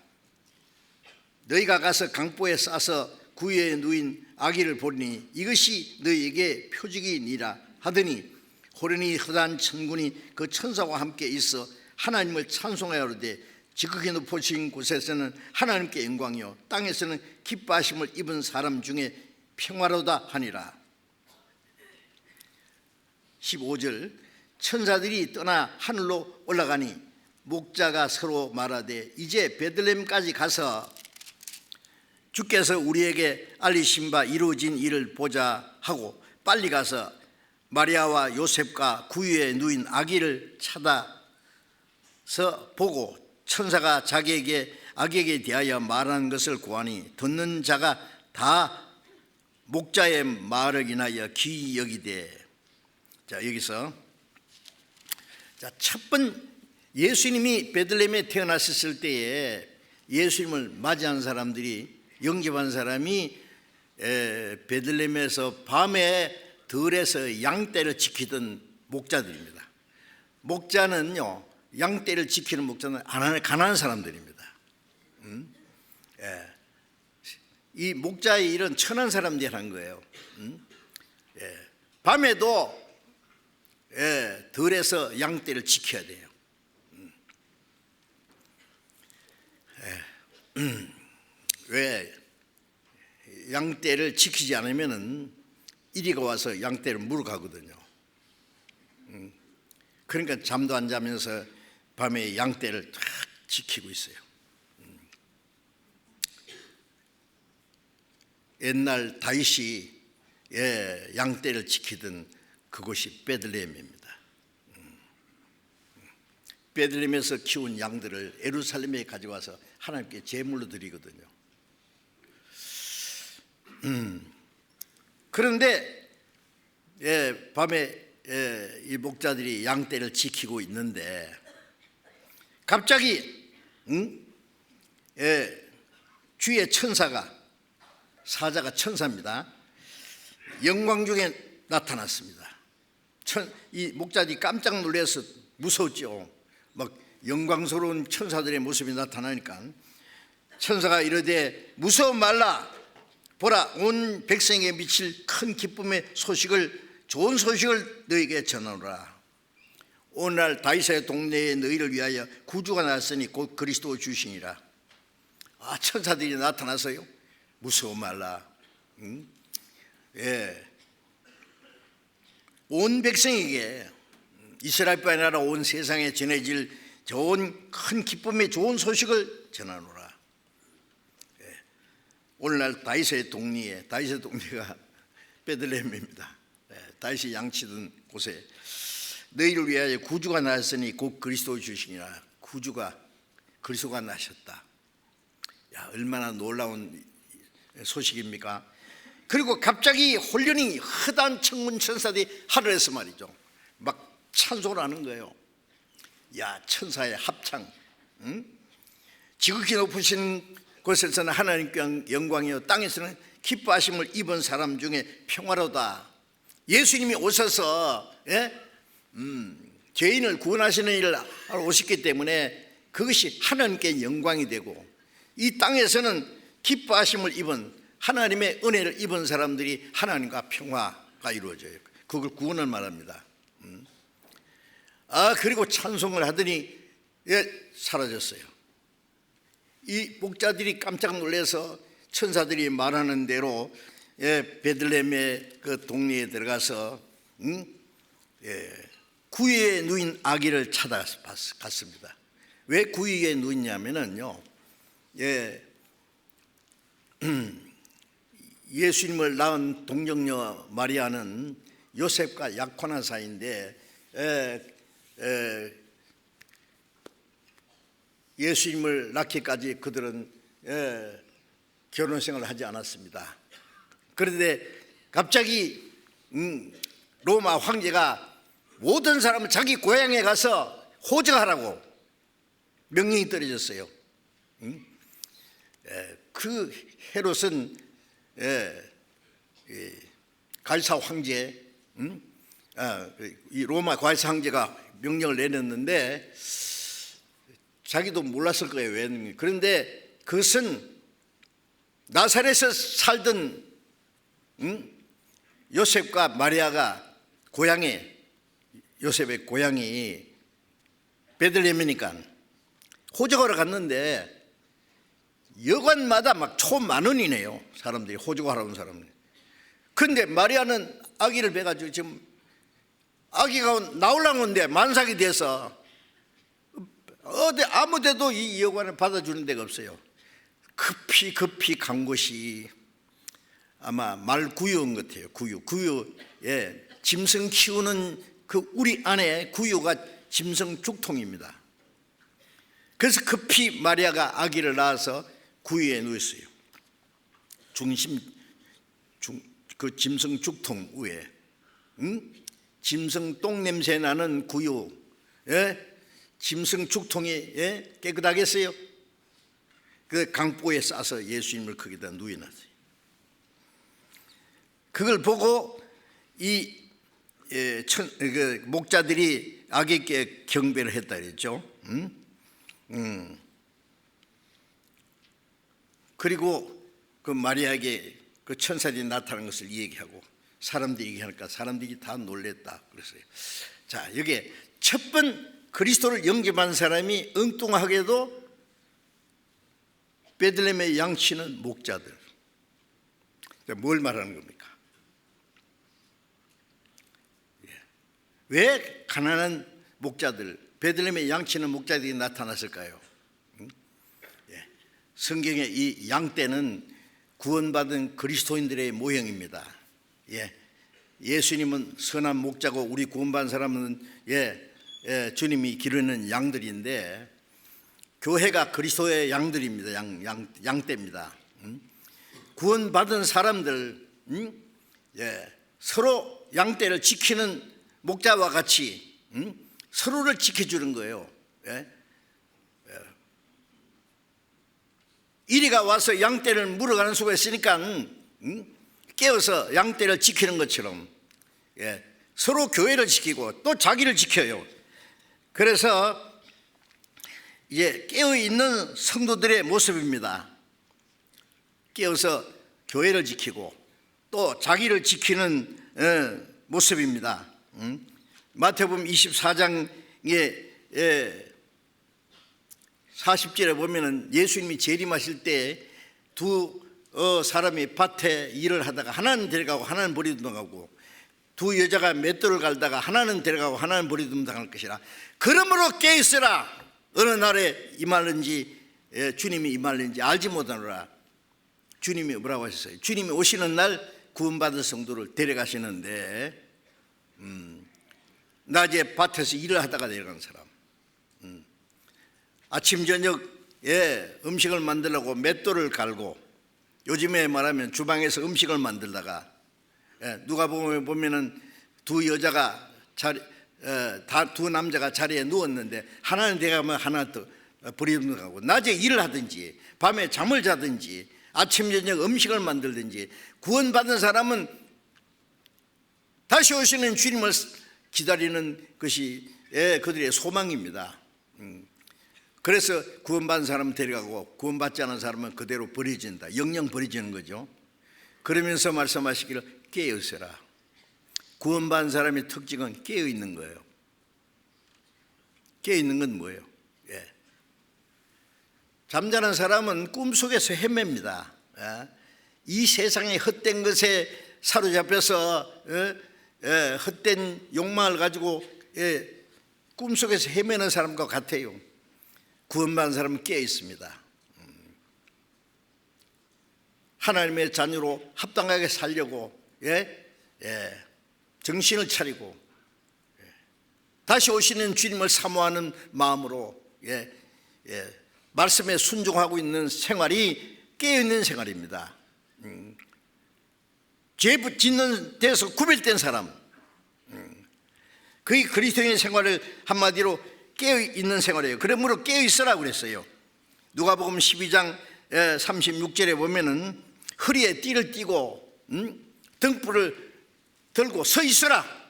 너희가 가서 강보에 싸서 구유에 누인 아기를 보니 이것이 너희에게 표적이니라 하더니 호련히 허다한 천군이 그 천사와 함께 있어 하나님을 찬송하여르되 지극히 높으신 곳에서는 하나님께 영광이요 땅에서는 기뻐하심을 입은 사람 중에 평화로다 하니라. 15절, 천사들이 떠나 하늘로 올라가니 목자가 서로 말하되 이제 베들레헴까지 가서 주께서 우리에게 알리신 바 이루어진 일을 보자 하고 빨리 가서 마리아와 요셉과 구유에 누인 아기를 찾아서 보고 천사가 자기에게 아기에게 대하여 말하는 것을 고하니 듣는 자가 다 목자의 말을 인하여 귀히 여기되. 자, 여기서 첫 번째, 예수님이 베들레헴에 태어나셨을 때에 예수님을 맞이한 사람들이, 영접한 사람이 베들레헴에서 밤에 들에서 양떼를 지키던 목자들입니다. 목자는요, 양떼를 지키는 목자는 가난한 사람들입니다. 이 목자의 일은 천한 사람들이 하는 거예요. 밤에도 들에서 양떼를 지켜야 돼요. 왜 양떼를 지키지 않으면은 이리가 와서 양떼를 물어가거든요. 그러니까 잠도 안 자면서 밤에 양떼를 탁 지키고 있어요. 옛날 다윗이 양떼를 지키던 그곳이 베들레헴입니다. 베들레헴에서 키운 양들을 예루살렘에 가져와서 하나님께 제물로 드리거든요. 그런데 밤에 이 목자들이 양떼를 지키고 있는데 갑자기 주의 천사가, 사자가 천사입니다, 영광 중에 나타났습니다. 이 목자들이 깜짝 놀라서 무서웠죠. 막 영광스러운 천사들의 모습이 나타나니까 천사가 이르되 무서워 말라. 보라, 온 백성에게 미칠 큰 기쁨의 소식을, 좋은 소식을 너희에게 전하노라. 오늘날 다윗의 동네에 너희를 위하여 구주가 났으니 곧 그리스도 주시니라. 천사들이 나타나서요, 무서워 말라. 온 백성에게, 이스라엘뿐 아니라 온 세상에 전해질 좋은 큰 기쁨의 좋은 소식을 전하노라. 오늘날 다윗의 동리에, 다윗의 동리가 베들레헴입니다. 다윗이 양치던 곳에 너희를 위하여 구주가 나셨으니 곧 그리스도 주시니라. 그리스도가 나셨다. 야, 얼마나 놀라운 소식입니까? 그리고 갑자기 홀련히 허다한 천군 천사들이 하늘에서 말이죠, 막 찬송을 하는 거예요. 야, 천사의 합창. 지극히 높으신 곳에서는 하나님께 영광이요 땅에서는 기뻐하심을 입은 사람 중에 평화로다. 예수님이 오셔서 죄인을 구원하시는 일을 하러 오셨기 때문에 그것이 하나님께 영광이 되고 이 땅에서는 기뻐하심을 입은 하나님의 은혜를 입은 사람들이 하나님과 평화가 이루어져요. 그걸 구원을 말합니다. 그리고 찬송을 하더니 사라졌어요. 이 목자들이 깜짝 놀라서 천사들이 말하는 대로 베들레헴의 그 동네에 들어가서 구유에 누인 아기를 찾아갔습니다. 왜 구유에 누있냐면요, 예수님을 낳은 동정녀 마리아는 요셉과 약혼한 사이인데 예수님을 낳기까지 그들은 결혼 생활을 하지 않았습니다. 그런데 갑자기 로마 황제가 모든 사람을 자기 고향에 가서 호적하라고 명령이 떨어졌어요. 그 헤롯은 가이사 황제, 이 로마 가이사 황제가 명령을 내렸는데 자기도 몰랐을 거예요. 왜? 그런데 그것은 나사렛에서 살던 요셉과 마리아가 요셉의 고향이 베들레헴이니까 호적하러 갔는데 여관마다 막 초만원이네요. 사람들이 호적하러 온 사람들. 그런데 마리아는 아기를 배가지고 지금 아기가 나오려는데 만삭이 돼서 어디 아무데도 이 여관을 받아주는 데가 없어요. 급히 간 곳이 아마 말구유인 것 같아요. 구유에 짐승 키우는 그 우리 안에 구유가 짐승 죽통입니다. 그래서 급히 마리아가 아기를 낳아서 구유에 누웠어요. 그 짐승 죽통 위에 짐승 똥 냄새 나는 구유, 짐승 죽통이 깨끗하겠어요? 그 강보에 싸서 예수님을 거기다 누워놨어요. 그걸 보고 이 목자들이 아기께 경배를 했다 그랬죠. 그리고 그 마리아에게 그 천사들이 나타난 것을 얘기하고 사람들이 얘기하니까 사람들이 다 놀랬다 그랬어요. 자, 여기에 첫 번 그리스도를 영접한 사람이 엉뚱하게도 베들레헴에 양치는 목자들. 뭘 말하는 겁니까? 왜 가난한 목자들, 베들레헴에 양치는 목자들이 나타났을까요? 성경의 이 양떼는 구원받은 그리스도인들의 모형입니다. 예수님은 선한 목자고 우리 구원받은 사람은 주님이 기르는 양들인데 교회가 그리스도의 양들입니다. 양떼입니다. 구원받은 사람들 서로 양떼를 지키는 목자와 같이 서로를 지켜주는 거예요. 이리가 와서 양떼를 물어가는 수가 있으니까 깨어서 양떼를 지키는 것처럼 서로 교회를 지키고 또 자기를 지켜요. 그래서 이제 깨어있는 성도들의 모습입니다. 깨어서 교회를 지키고 또 자기를 지키는 모습입니다. 마태복음 24장에 40절에 보면은 예수님이 재림하실 때 두 사람이 밭에 일을 하다가 하나는 데려가고 하나는 버리던가고 두 여자가 맷돌을 갈다가 하나는 데려가고 하나는 버리던당할 것이라. 그러므로 깨있으라. 어느 날에 임하는지 주님이 임하는지 알지 못하노라. 주님이 뭐라고 하셨어요? 주님이 오시는 날 구원받은 성도를 데려가시는데 낮에 밭에서 일을 하다가 내려간 사람, 아침 저녁에 음식을 만들려고 맷돌을 갈고, 요즘에 말하면 주방에서 음식을 만들다가 누가 보면은 두 여자가 두 남자가 자리에 누웠는데 하나는 데가면 하나 더 버리는 가고, 낮에 일을 하든지 밤에 잠을 자든지 아침 저녁 음식을 만들든지 구원받은 사람은 다시 오시는 주님을 기다리는 것이 그들의 소망입니다. 그래서 구원받은 사람은 데려가고 구원받지 않은 사람은 그대로 버려진다. 영영 버려지는 거죠. 그러면서 말씀하시기를 깨어 있어라. 구원받은 사람의 특징은 깨어 있는 거예요. 깨어 있는 건 뭐예요? 잠자는 사람은 꿈속에서 헤맵니다. 이 세상의 헛된 것에 사로잡혀서 헛된 욕망을 가지고 꿈속에서 헤매는 사람과 같아요. 구원받은 사람은 깨어 있습니다. 하나님의 자녀로 합당하게 살려고 정신을 차리고 다시 오시는 주님을 사모하는 마음으로 말씀에 순종하고 있는 생활이 깨어있는 생활입니다. 죄 짓는 데서 구별된 사람, 그게 그리스도인의 생활을 한마디로 깨어있는 생활이에요. 그러므로 깨어있으라고 그랬어요. 누가복음 12장 36절에 보면은 허리에 띠를 띠고 등불을 들고 서 있으라.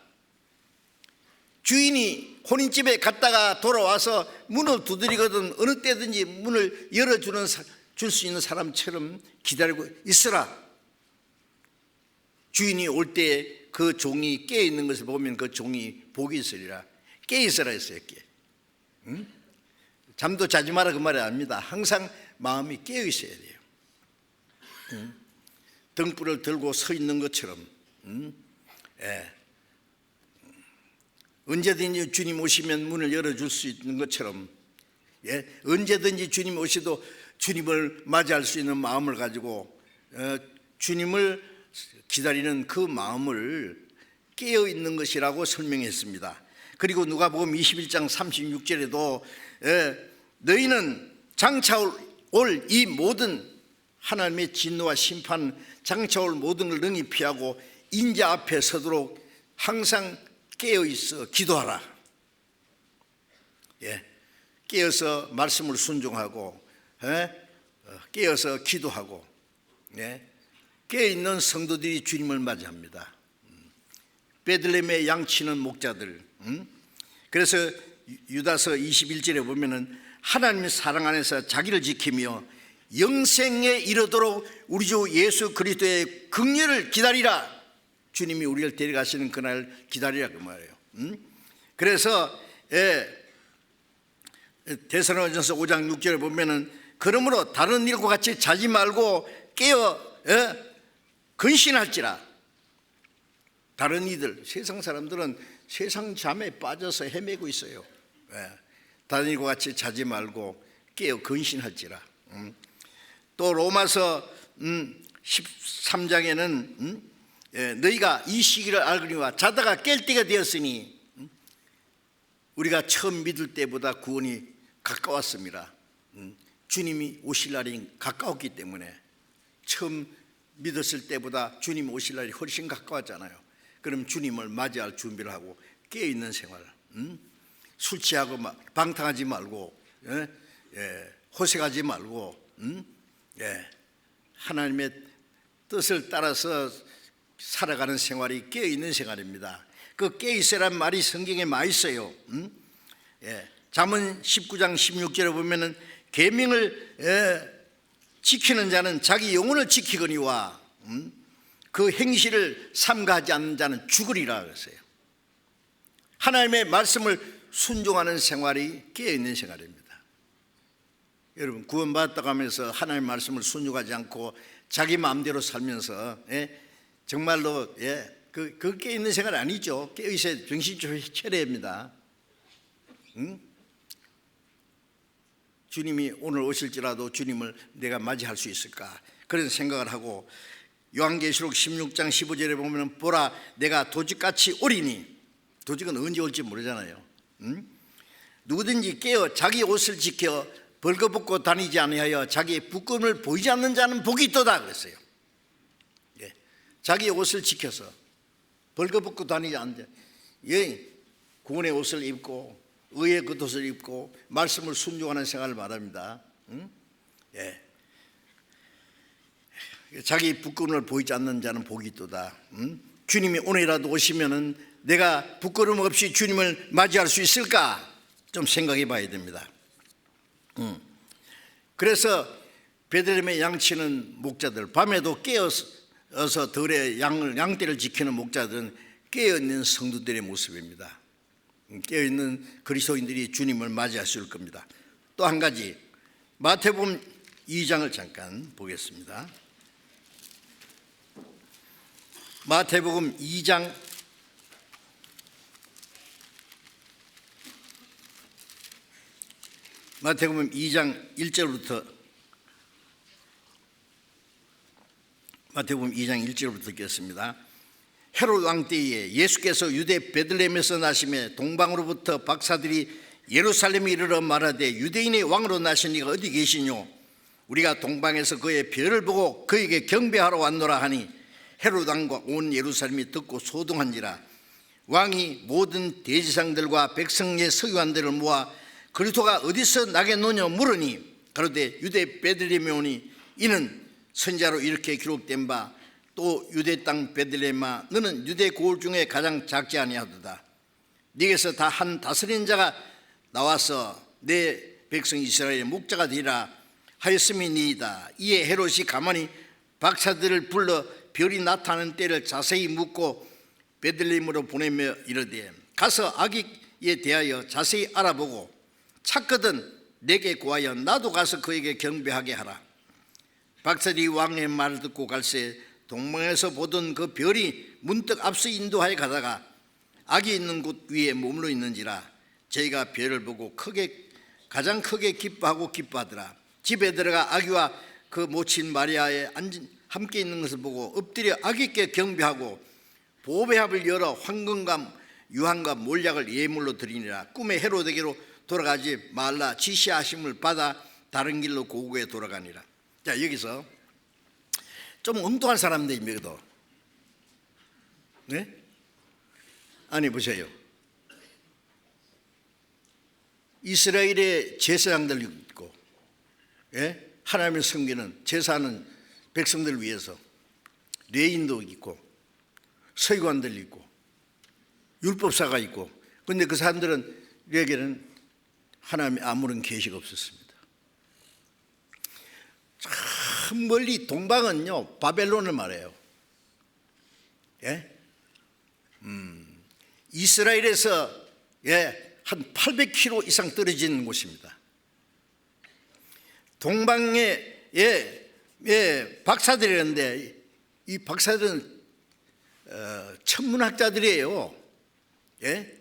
주인이 혼인집에 갔다가 돌아와서 문을 두드리거든 어느 때든지 문을 열어주는 줄 수 있는 사람처럼 기다리고 있으라. 주인이 올 때 그 종이 깨어있는 것을 보면 그 종이 복이 있으리라. 깨어있으라 했어요. 잠도 자지 마라 그 말이 아닙니다. 항상 마음이 깨어있어야 돼요. 등불을 들고 서 있는 것처럼 언제든지 주님 오시면 문을 열어줄 수 있는 것처럼 언제든지 주님 오시도 주님을 맞이할 수 있는 마음을 가지고 주님을 기다리는 그 마음을 깨어있는 것이라고 설명했습니다. 그리고 누가복음 21장 36절에도 너희는 장차 올 이 모든 하나님의 진노와 심판, 장차 올 모든 걸 능히 피하고 인자 앞에 서도록 항상 깨어있어 기도하라. 깨어서 말씀을 순종하고 깨어서 기도하고 깨어있는 성도들이 주님을 맞이합니다. 베들레헴에 양치는 목자들. 그래서 유다서 21절에 보면은 하나님의 사랑 안에서 자기를 지키며 영생에 이르도록 우리 주 예수 그리스도의 긍휼을 기다리라. 주님이 우리를 데려가시는 그날 기다리라 그 말이에요. 그래서 데살로니가전서 5장 6절에 보면은 그러므로 다른 일과 같이 자지 말고 깨어 근신할지라. 다른 이들, 세상 사람들은 세상 잠에 빠져서 헤매고 있어요. 다른 일과 같이 자지 말고 깨어 근신할지라. 또 로마서 13장에는 너희가 이 시기를 알거니와 자다가 깰 때가 되었으니 우리가 처음 믿을 때보다 구원이 가까웠습니다. 주님이 오실 날이 가까웠기 때문에 처음 믿었을 때보다 주님 오실 날이 훨씬 가까웠잖아요. 그럼 주님을 맞이할 준비를 하고 깨어있는 생활, 술 취하고 방탕하지 말고 호색하지 말고 하나님의 뜻을 따라서 살아가는 생활이 깨어있는 생활입니다. 그 깨어있으란 말이 성경에 많이 있어요. 잠언 19장 16절에 보면은 계명을 지키는 자는 자기 영혼을 지키거니와 그 행실을 삼가하지 않는 자는 죽으리라 그랬어요. 하나님의 말씀을 순종하는 생활이 깨어있는 생활입니다. 여러분 구원받았다고 하면서 하나님의 말씀을 순종하지 않고 자기 마음대로 살면서 정말로 그 깨어있는 생활 아니죠. 깨어있어야 정신 좀 차려야 주님이 오늘 오실지라도 주님을 내가 맞이할 수 있을까 그런 생각을 하고 요한계시록 16장 15절에 보면 보라 내가 도적같이 오리니 도적은 언제 올지 모르잖아요. 누구든지 깨어 자기 옷을 지켜 벌거벗고 다니지 아니하여 자기의 부끄러움을 보이지 않는 자는 복이 있도다 그랬어요. 자기의 옷을 지켜서 벌거벗고 다니지 않는 자 구원의 옷을 입고 의의 겉옷을 입고 말씀을 순종하는 생활을 말합니다. 자기 부끄러움을 보이지 않는 자는 복이 있도다. 주님이 오늘이라도 오시면은 내가 부끄러움 없이 주님을 맞이할 수 있을까 좀 생각해 봐야 됩니다. 그래서 베들레헴에 양치는 목자들 밤에도 깨어서 들의 양떼를 지키는 목자들은 깨어있는 성도들의 모습입니다. 깨어있는 그리스도인들이 주님을 맞이하실 겁니다. 또 한 가지, 마태복음 2장을 잠깐 보겠습니다. 마태복음 2장 1절부터 마태복음 2장 1절부터 읽겠습니다. 헤롯 왕 때에 예수께서 유대 베들레헴에서 나심에 동방으로부터 박사들이 예루살렘에 이르러 말하되 유대인의 왕으로 나신 이가 어디 계시뇨? 우리가 동방에서 그의 별을 보고 그에게 경배하러 왔노라 하니 헤롯 왕과 온 예루살렘이 듣고 소동한지라. 왕이 모든 대지상들과 백성의 서기관들을 모아 그리스도가 어디서 나겠노냐 물으니 가로되 유대 베들레헴에 오니 이는 선자로 이렇게 기록된 바 또 유대 땅 베들레헴아 너는 유대 고을 중에 가장 작지 아니하도다. 네게서 다 한 다스린 자가 나와서 내 백성 이스라엘의 목자가 되리라 하였음이니이다. 이에 헤롯이 가만히 박사들을 불러 별이 나타나는 때를 자세히 묻고 베들레헴으로 보내며 이르되 가서 아기에 대하여 자세히 알아보고 찾거든 내게 구하여 나도 가서 그에게 경배하게 하라. 박사들이 왕의 말을 듣고 갈새 동방에서 보던 그 별이 문득 앞서 인도하여 가다가 아기 있는 곳 위에 머물러 있는지라. 저희가 별을 보고 가장 크게 기뻐하더라. 집에 들어가 아기와 그 모친 마리아에 함께 있는 것을 보고 엎드려 아기께 경배하고 보배합을 열어 황금과 유황과 몰약을 예물로 드리니라. 꿈에 헤롯에게로 돌아가지 말라 지시하심을 받아 다른 길로 고국에 돌아가니라. 자, 여기서 좀 엉뚱한 사람들입니다. 네? 아니 보세요. 이스라엘의 제사장들 있고, 예? 하나님을 섬기는 제사하는 백성들을 위해서 레인도 있고 서기관들 있고 율법사가 있고, 그런데 그 사람들에게는 하나님의 아무런 계시가 없었습니다. 참 멀리 동방은요 바벨론을 말해요. 예? 이스라엘에서 한 800km 이상 떨어진 곳입니다. 동방에 박사들이었는데 이 박사들은 천문학자들이에요. 예?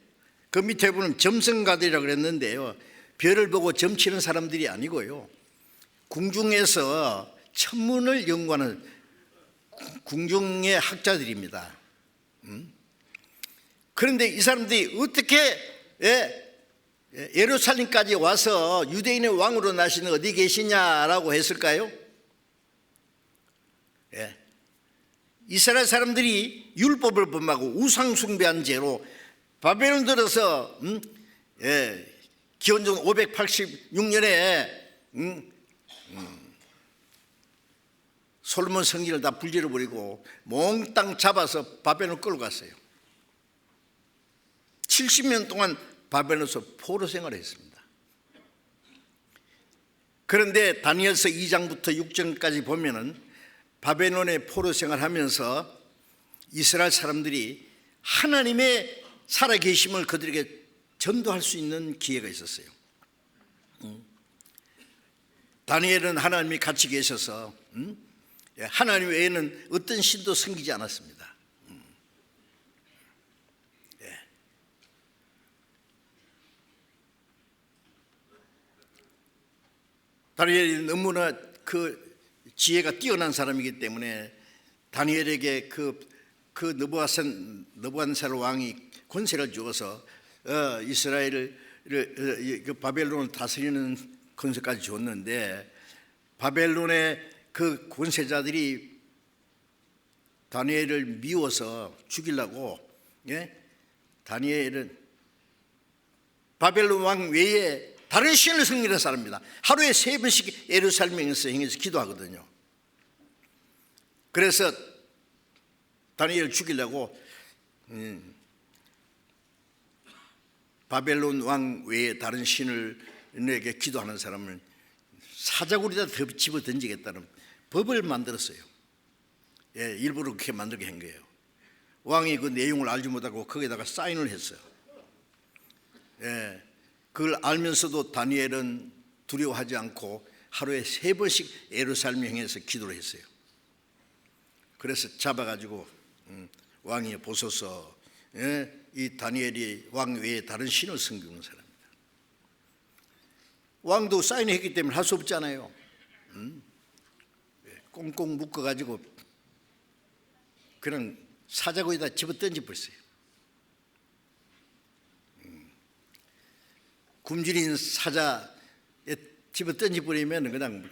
그 밑에 보면 점성가들이라고 그랬는데요, 별을 보고 점치는 사람들이 아니고요, 궁중에서 천문을 연구하는 궁중의 학자들입니다. 그런데 이 사람들이 어떻게 예루살렘까지 와서 유대인의 왕으로 나시는 어디 계시냐라고 했을까요? 이스라엘 사람들이 율법을 범하고 우상 숭배한 죄로 바벨론 들어서 기원전 586년에 솔로몬 성전을 다 불질러 버리고 몽땅 잡아서 바벨론 끌고 갔어요. 70년 동안 바벨론에서 포로 생활을 했습니다. 그런데 다니엘서 2장부터 6장까지 보면은 바벨론의 포로 생활하면서 이스라엘 사람들이 하나님의 살아계심을 그들에게 전도할 수 있는 기회가 있었어요. 다니엘은 하나님이 같이 계셔서 하나님 외에는 어떤 신도 섬기지 않았습니다. 다니엘이 너무나 그 지혜가 뛰어난 사람이기 때문에 다니엘에게 그 느부갓네살 왕이 권세를 주어서 이스라엘을 바벨론을 다스리는 권세까지 줬는데, 바벨론의 그 권세자들이 다니엘을 미워서 죽이려고, 다니엘은 바벨론 왕 외에 다른 신을 섬기는 사람입니다. 하루에 3번씩 예루살렘에서 행해서 기도하거든요. 그래서 다니엘을 죽이려고 바벨론 왕 외에 다른 신을에게 기도하는 사람을 사자굴에다 집어 던지겠다는 법을 만들었어요. 예, 일부러 그렇게 만들게 한 거예요. 왕이 그 내용을 알지 못하고 거기다가 사인을 했어요. 예, 그걸 알면서도 다니엘은 두려워하지 않고 하루에 3번씩 예루살렘 향해서 기도를 했어요. 그래서 잡아가지고 왕이 보소서, 예, 이 다니엘이 왕 외에 다른 신을 섬기는 사람입니다. 왕도 사인했기 때문에 할 수 없잖아요. 꽁꽁 묶어가지고 그냥 사자고에다 집어 던져버렸어요. 굶주린 사자에 집어 던져버리면 그냥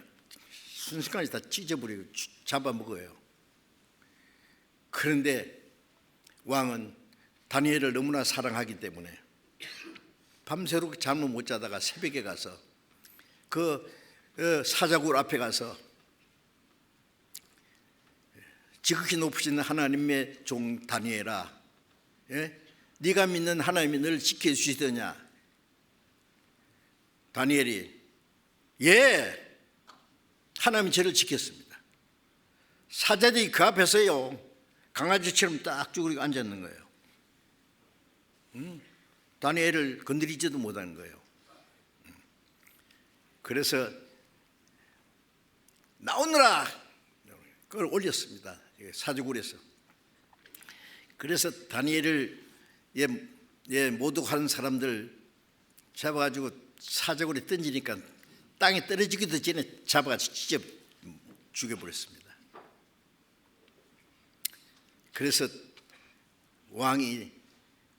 순식간에 다 찢어버리고 잡아먹어요. 그런데 왕은 다니엘을 너무나 사랑하기 때문에 밤새도록 잠을 못 자다가 새벽에 가서 그 사자굴 앞에 가서 지극히 높으신 하나님의 종 다니엘아, 예? 네가 믿는 하나님이 너를 지켜주시더냐? 다니엘이 예, 하나님이 저를 지켰습니다. 사자들이 그 앞에서요 강아지처럼 딱 쭈그리고 앉았는 거예요. 다니엘을 건드리지도 못하는 거예요. 그래서 나오너라 그걸 올렸습니다. 사자굴에서. 그래서 다니엘을 모독하는 사람들 잡아가지고 사자굴에 던지니까 땅에 떨어지기도 전에 잡아가지고 찢어 죽여버렸습니다. 그래서 왕이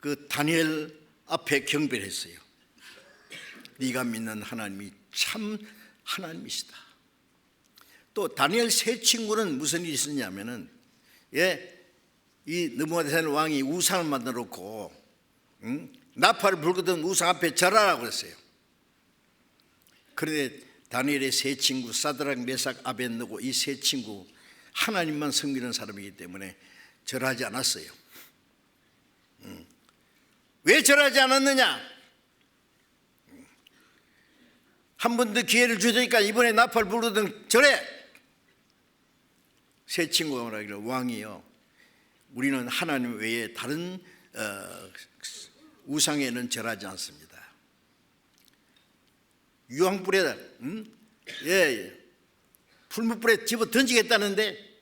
그 다니엘 앞에 경배를 했어요. 네가 믿는 하나님이 참 하나님이시다. 또 다니엘 세 친구는 무슨 일이 있었냐면은, 이 느부갓네살 왕이 우상을 만들어 놓고 나팔을 불거든 우상 앞에 절하라고 그랬어요. 그런데 다니엘의 세 친구 사드락 메삭 아벳느고 이 세 친구 하나님만 섬기는 사람이기 때문에 절하지 않았어요. 왜 절하지 않았느냐? 한 번 더 기회를 주니까 이번에 나팔 불거든 절해. 세 친구가 말하기를 왕이요, 우리는 하나님 외에 다른 우상에는 절하지 않습니다. 유황불에 풀무불에 집어 던지겠다는데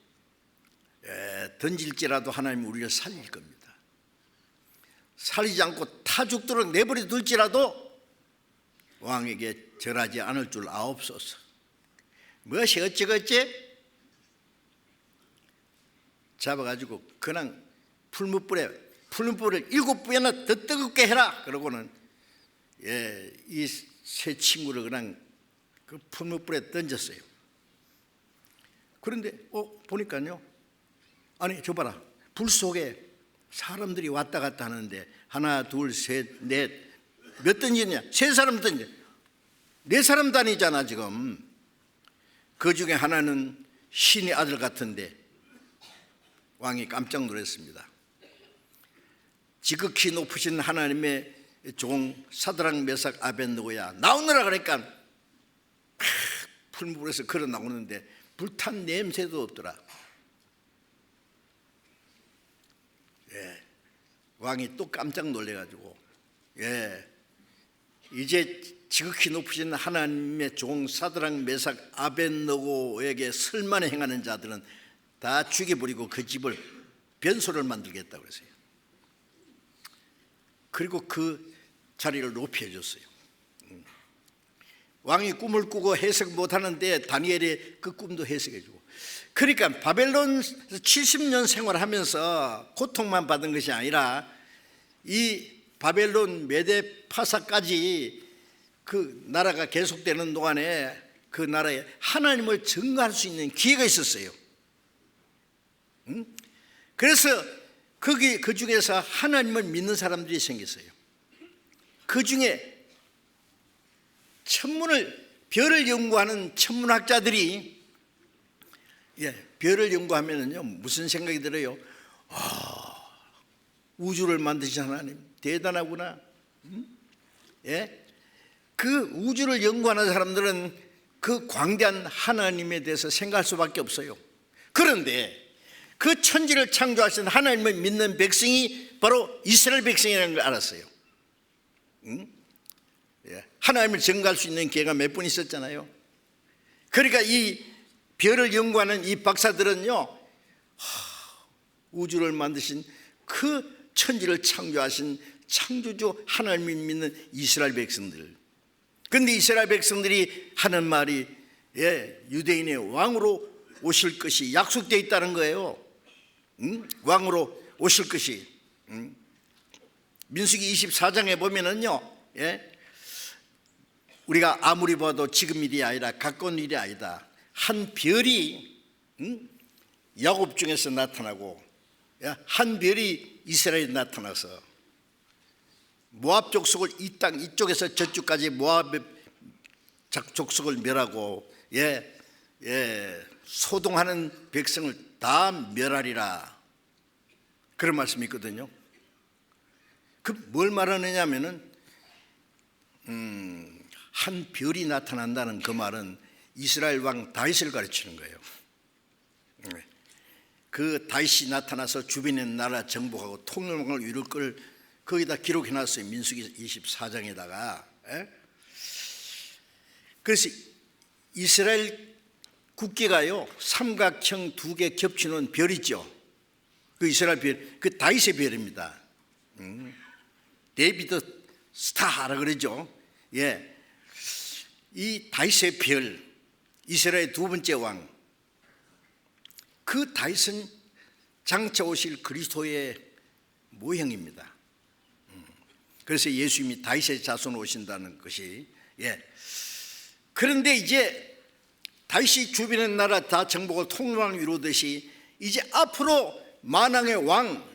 던질지라도 하나님이 우리를 살릴 겁니다. 살리지 않고 타 죽도록 내버려 둘지라도 왕에게 절하지 않을 줄 아옵소서. 무엇이 어찌겠지? 잡아가지고 그냥 풀무불을 7배나 더 뜨겁게 해라. 그러고는 이 세 친구를 그냥 그 풀무불에 던졌어요. 그런데 보니까요, 아니 저 봐라, 불 속에 사람들이 왔다 갔다 하는데 하나 둘 셋 넷 몇 던지냐? 3사람 던져. 4사람 다니잖아 지금. 그 중에 하나는 신의 아들 같은데 왕이 깜짝 놀랐습니다. 지극히 높으신 하나님의 종 사드락 메삭 아벳느고야 나오느라 그러니까 풀무불에서 걸어 나오는데 불탄 냄새도 없더라. 왕이 또 깜짝 놀래가지고 이제 지극히 높으신 하나님의 종 사드락 메삭 아벳느고에게 설만을 행하는 자들은 다 죽여버리고 그 집을 변소를 만들겠다고 그랬어요. 그리고 그 자리를 높이 해줬어요. 왕이 꿈을 꾸고 해석 못하는데 다니엘이 그 꿈도 해석해주고. 그러니까 바벨론 70년 생활하면서 고통만 받은 것이 아니라 이 바벨론 메데 파사까지 그 나라가 계속되는 동안에 그 나라에 하나님을 증거할 수 있는 기회가 있었어요. 그래서 그 중에서 하나님을 믿는 사람들이 생겼어요. 그 중에 별을 연구하는 천문학자들이 별을 연구하면은요 무슨 생각이 들어요? 우주를 만드신 하나님 대단하구나. 그 우주를 연구하는 사람들은 그 광대한 하나님에 대해서 생각할 수밖에 없어요. 그런데 그 천지를 창조하신 하나님을 믿는 백성이 바로 이스라엘 백성이라는 걸 알았어요. 하나님을 증거할 수 있는 기회가 몇 번 있었잖아요. 그러니까 이 별을 연구하는 이 박사들은요, 우주를 만드신 그 천지를 창조하신 창조주 하나님을 믿는 이스라엘 백성들. 그런데 이스라엘 백성들이 하는 말이 유대인의 왕으로 오실 것이 약속되어 있다는 거예요. 왕으로 오실 것이. 민수기 24장에 보면은요, 우리가 아무리 봐도 지금 일이 아니라 가까운 일이 아니다. 한 별이 야곱 중에서 나타나고 한 별이 이스라엘에 나타나서 모압 족속을 이 땅 이쪽에서 저쪽까지 모압 족속을 멸하고 소동하는 백성을 다 멸하리라, 그런 말씀이 있거든요. 그 뭘 말하느냐 하면은 한 별이 나타난다는 그 말은 이스라엘 왕 다윗을 가르치는 거예요. 그 다윗이 나타나서 주변의 나라 정복하고 통일왕을 이룰 걸 거기다 기록해놨어요. 민수기 24장에다가. 그래서 이스라엘 국기가요, 삼각형 두 개 겹치는 별이죠. 그 이스라엘 별, 그 다윗의 별입니다. 데이비드 스타라 그러죠. 이 다윗의 별, 이스라엘 두 번째 왕, 그 다윗은 장차 오실 그리스도의 모형입니다. 그래서 예수님이 다윗의 자손으로 오신다는 것이. 그런데 이제 다윗이 주변의 나라 다 정복을 통일왕을 이루듯이 이제 앞으로 만왕의 왕,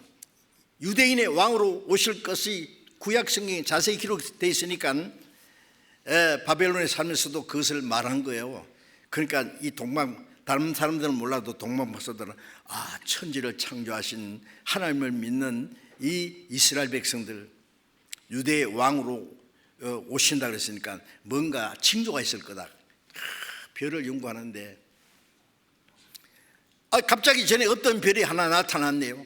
유대인의 왕으로 오실 것이 구약 성경에 자세히 기록되어 있으니까 바벨론에 살면서도 그것을 말한 거예요. 그러니까 이 다른 사람들은 몰라도 동방 박사들은 천지를 창조하신 하나님을 믿는 이 이스라엘 백성들, 유대의 왕으로 오신다 그랬으니까 뭔가 징조가 있을 거다. 별을 연구하는데 갑자기 전에 어떤 별이 하나 나타났네요.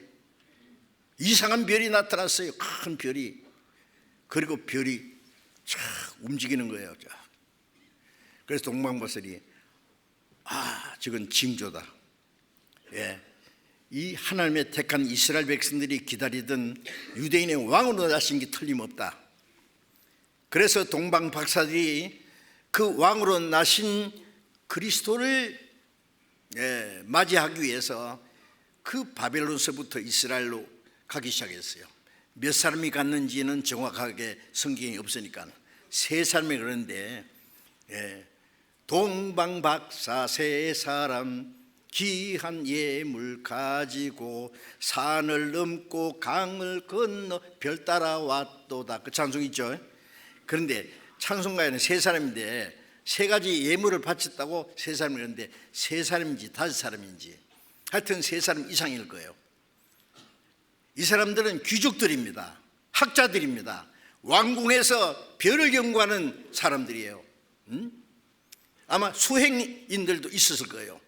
이상한 별이 나타났어요. 큰 별이. 그리고 별이 쫙 움직이는 거예요. 그래서 동방박사들이 저건 징조다. 이 하나님의 택한 이스라엘 백성들이 기다리던 유대인의 왕으로 나신 게 틀림없다. 그래서 동방박사들이 그 왕으로 나신 그리스도를 맞이하기 위해서 그 바벨론서부터 이스라엘로 가기 시작했어요. 몇 사람이 갔는지는 정확하게 성경이 없으니까 세 사람이 그러는데, 동방박사 세 사람 귀한 예물 가지고 산을 넘고 강을 건너 별 따라 왔도다. 그 찬송 있죠. 그런데 찬송가에는 세 사람인데 세 가지 예물을 바쳤다고 세 사람이 그러는데 세 사람인지 다섯 사람인지 하여튼 세 사람 이상일 거예요. 이 사람들은 귀족들입니다. 학자들입니다. 왕궁에서 별을 연구하는 사람들이에요. 아마 수행인들도 있었을 거예요.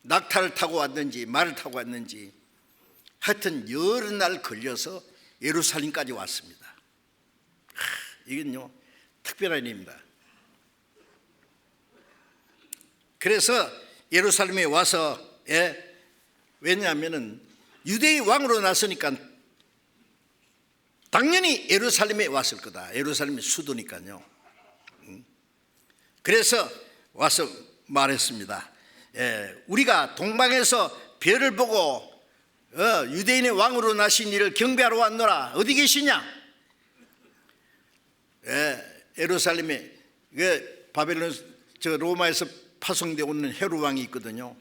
낙타를 타고 왔는지 말을 타고 왔는지 하여튼 여러 날 걸려서 예루살렘까지 왔습니다. 이건요 특별한 일입니다. 그래서 예루살렘에 와서 왜냐하면 유대의 왕으로 나서니까 당연히 예루살렘에 왔을 거다. 예루살렘이 수도니까요. 그래서 와서 말했습니다. 우리가 동방에서 별을 보고 유대인의 왕으로 나신 이를 경배하러 왔노라. 어디 계시냐? 예루살렘에 바벨론 로마에서 파송되어 오는 헤롯 왕이 있거든요.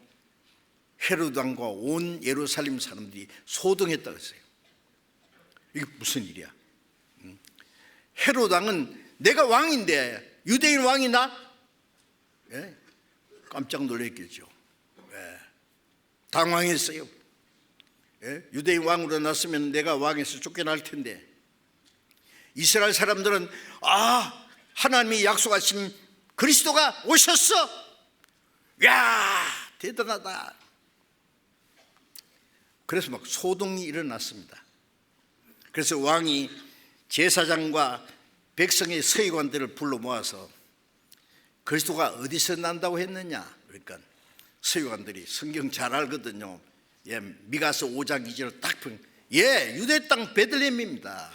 헤롯 왕과 온 예루살렘 사람들이 소동했다고 했어요. 이게 무슨 일이야? 헤롯 왕은 내가 왕인데 유대인 왕이나? 깜짝 놀랐겠죠. 당황했어요. 유대인 왕으로 났으면 내가 왕에서 쫓겨날 텐데 이스라엘 사람들은 하나님이 약속하신 그리스도가 오셨어. 야, 대단하다. 그래서 막 소동이 일어났습니다. 그래서 왕이 제사장과 백성의 서기관들을 불러 모아서 그리스도가 어디서 난다고 했느냐. 그러니까 서기관들이 성경 잘 알거든요. 미가서 5장 2절을 딱 펴. 유대 땅 베들레헴입니다.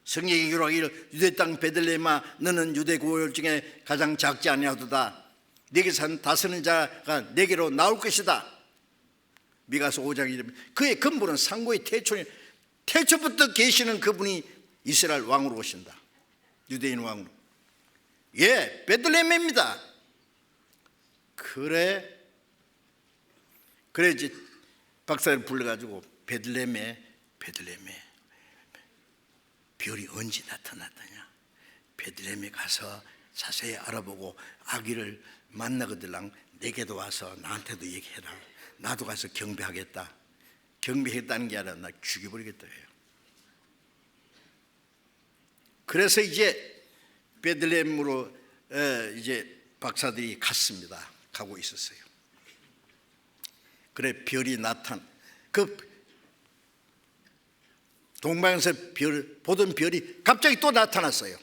성경이 기록하기를 유대 땅 베들레헴아 너는 유대 고을 중에 가장 작지 아니하도다. 네게 산 다스는 자가 네게로 나올 것이다. 미가서 5장 2절. 그의 근본은 상고의 태초부터 계시는 그분이 이스라엘 왕으로 오신다. 유대인 왕으로. 베들레헴입니다. 그래 이제 박사를 불러가지고 베들레헴에 별이 언제 나타났더냐. 베들레헴에 가서 자세히 알아보고 아기를 만나거들랑 내게도 와서 나한테도 얘기해라. 나도 가서 경배하겠다. 경배했다는 게 아니라 나 죽여버리겠다 해요. 그래서 이제 베들레헴으로 이제 박사들이 갔습니다. 가고 있었어요. 그래 별이 그 동방에서 보던 별이 갑자기 또 나타났어요.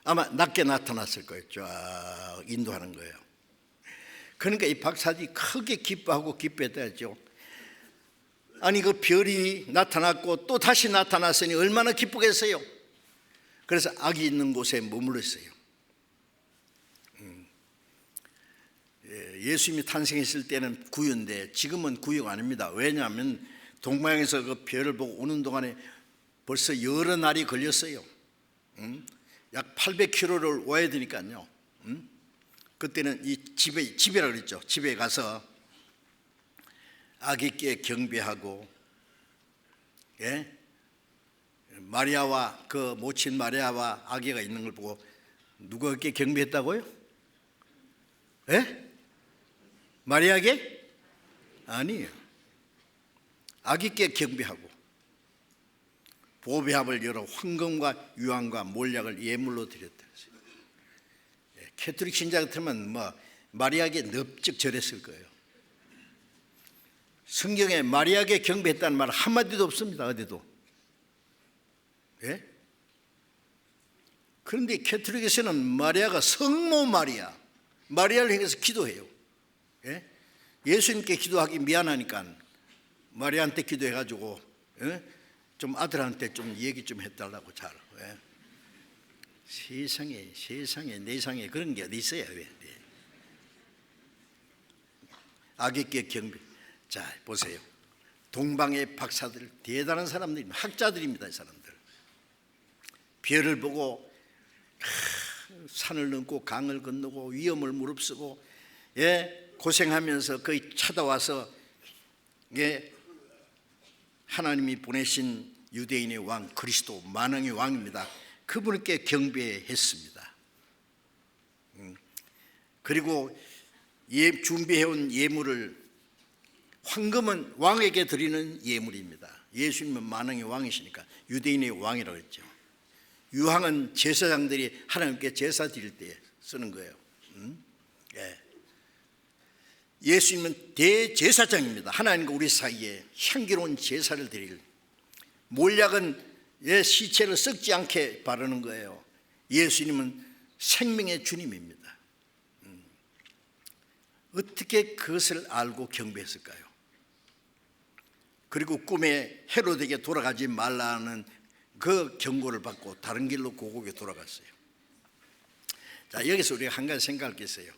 아마 낮게 나타났을 거예요. 쫙 인도하는 거예요. 그러니까 이 박사들이 크게 기뻐했다죠. 아니 그 별이 나타났고 또 다시 나타났으니 얼마나 기쁘겠어요. 그래서 아기 있는 곳에 머물렀어요. 예수님이 탄생했을 때는 구유인데 지금은 구유가 아닙니다. 왜냐하면 동방에서 그 별을 보고 오는 동안에 벌써 여러 날이 걸렸어요. 약 800km를 와야 되니까요. 그때는 이 집이라 그랬죠. 집에 가서 아기께 경배하고, 마리아와 그 모친 마리아와 아기가 있는 걸 보고 누가 그렇게 경배했다고요? 마리아에게? 아니에요. 아기께 경배하고 보배합을 열어 황금과 유황과 몰약을 예물로 드렸다. 캐톨릭 신자 같으면 마리아에게 넙죽 절했을 거예요. 성경에 마리아에게 경배했다는 말 한마디도 없습니다. 어디도. 그런데 캐톨릭에서는 마리아가 성모 마리아를 향해서 기도해요. 예수님께 기도하기 미안하니까 마리아한테 기도해가지고 좀 아들한테 좀 얘기 좀 해달라고. 잘. 세상에 내상에 그런 게 어디 있어요. 아기께 경배. 자 보세요. 동방의 박사들 대단한 사람들입니다. 학자들입니다. 이 사람들. 별을 보고 산을 넘고 강을 건너고 위험을 무릅쓰고 고생하면서 거의 찾아와서 하나님이 보내신 유대인의 왕 그리스도 만왕의 왕입니다. 그분께 경배했습니다. 그리고 준비해온 예물을, 황금은 왕에게 드리는 예물입니다. 예수님은 만왕의 왕이시니까 유대인의 왕이라고 했죠. 유황은 제사장들이 하나님께 제사 드릴 때 쓰는 거예요. 예수님은 대제사장입니다. 하나님과 우리 사이에 향기로운 제사를 드릴. 몰약은 시체를 썩지 않게 바르는 거예요. 예수님은 생명의 주님입니다. 어떻게 그것을 알고 경배했을까요? 그리고 꿈에 헤로데에게 돌아가지 말라는 그 경고를 받고 다른 길로 고국에 돌아갔어요. 자, 여기서 우리가 한 가지 생각할 게 있어요.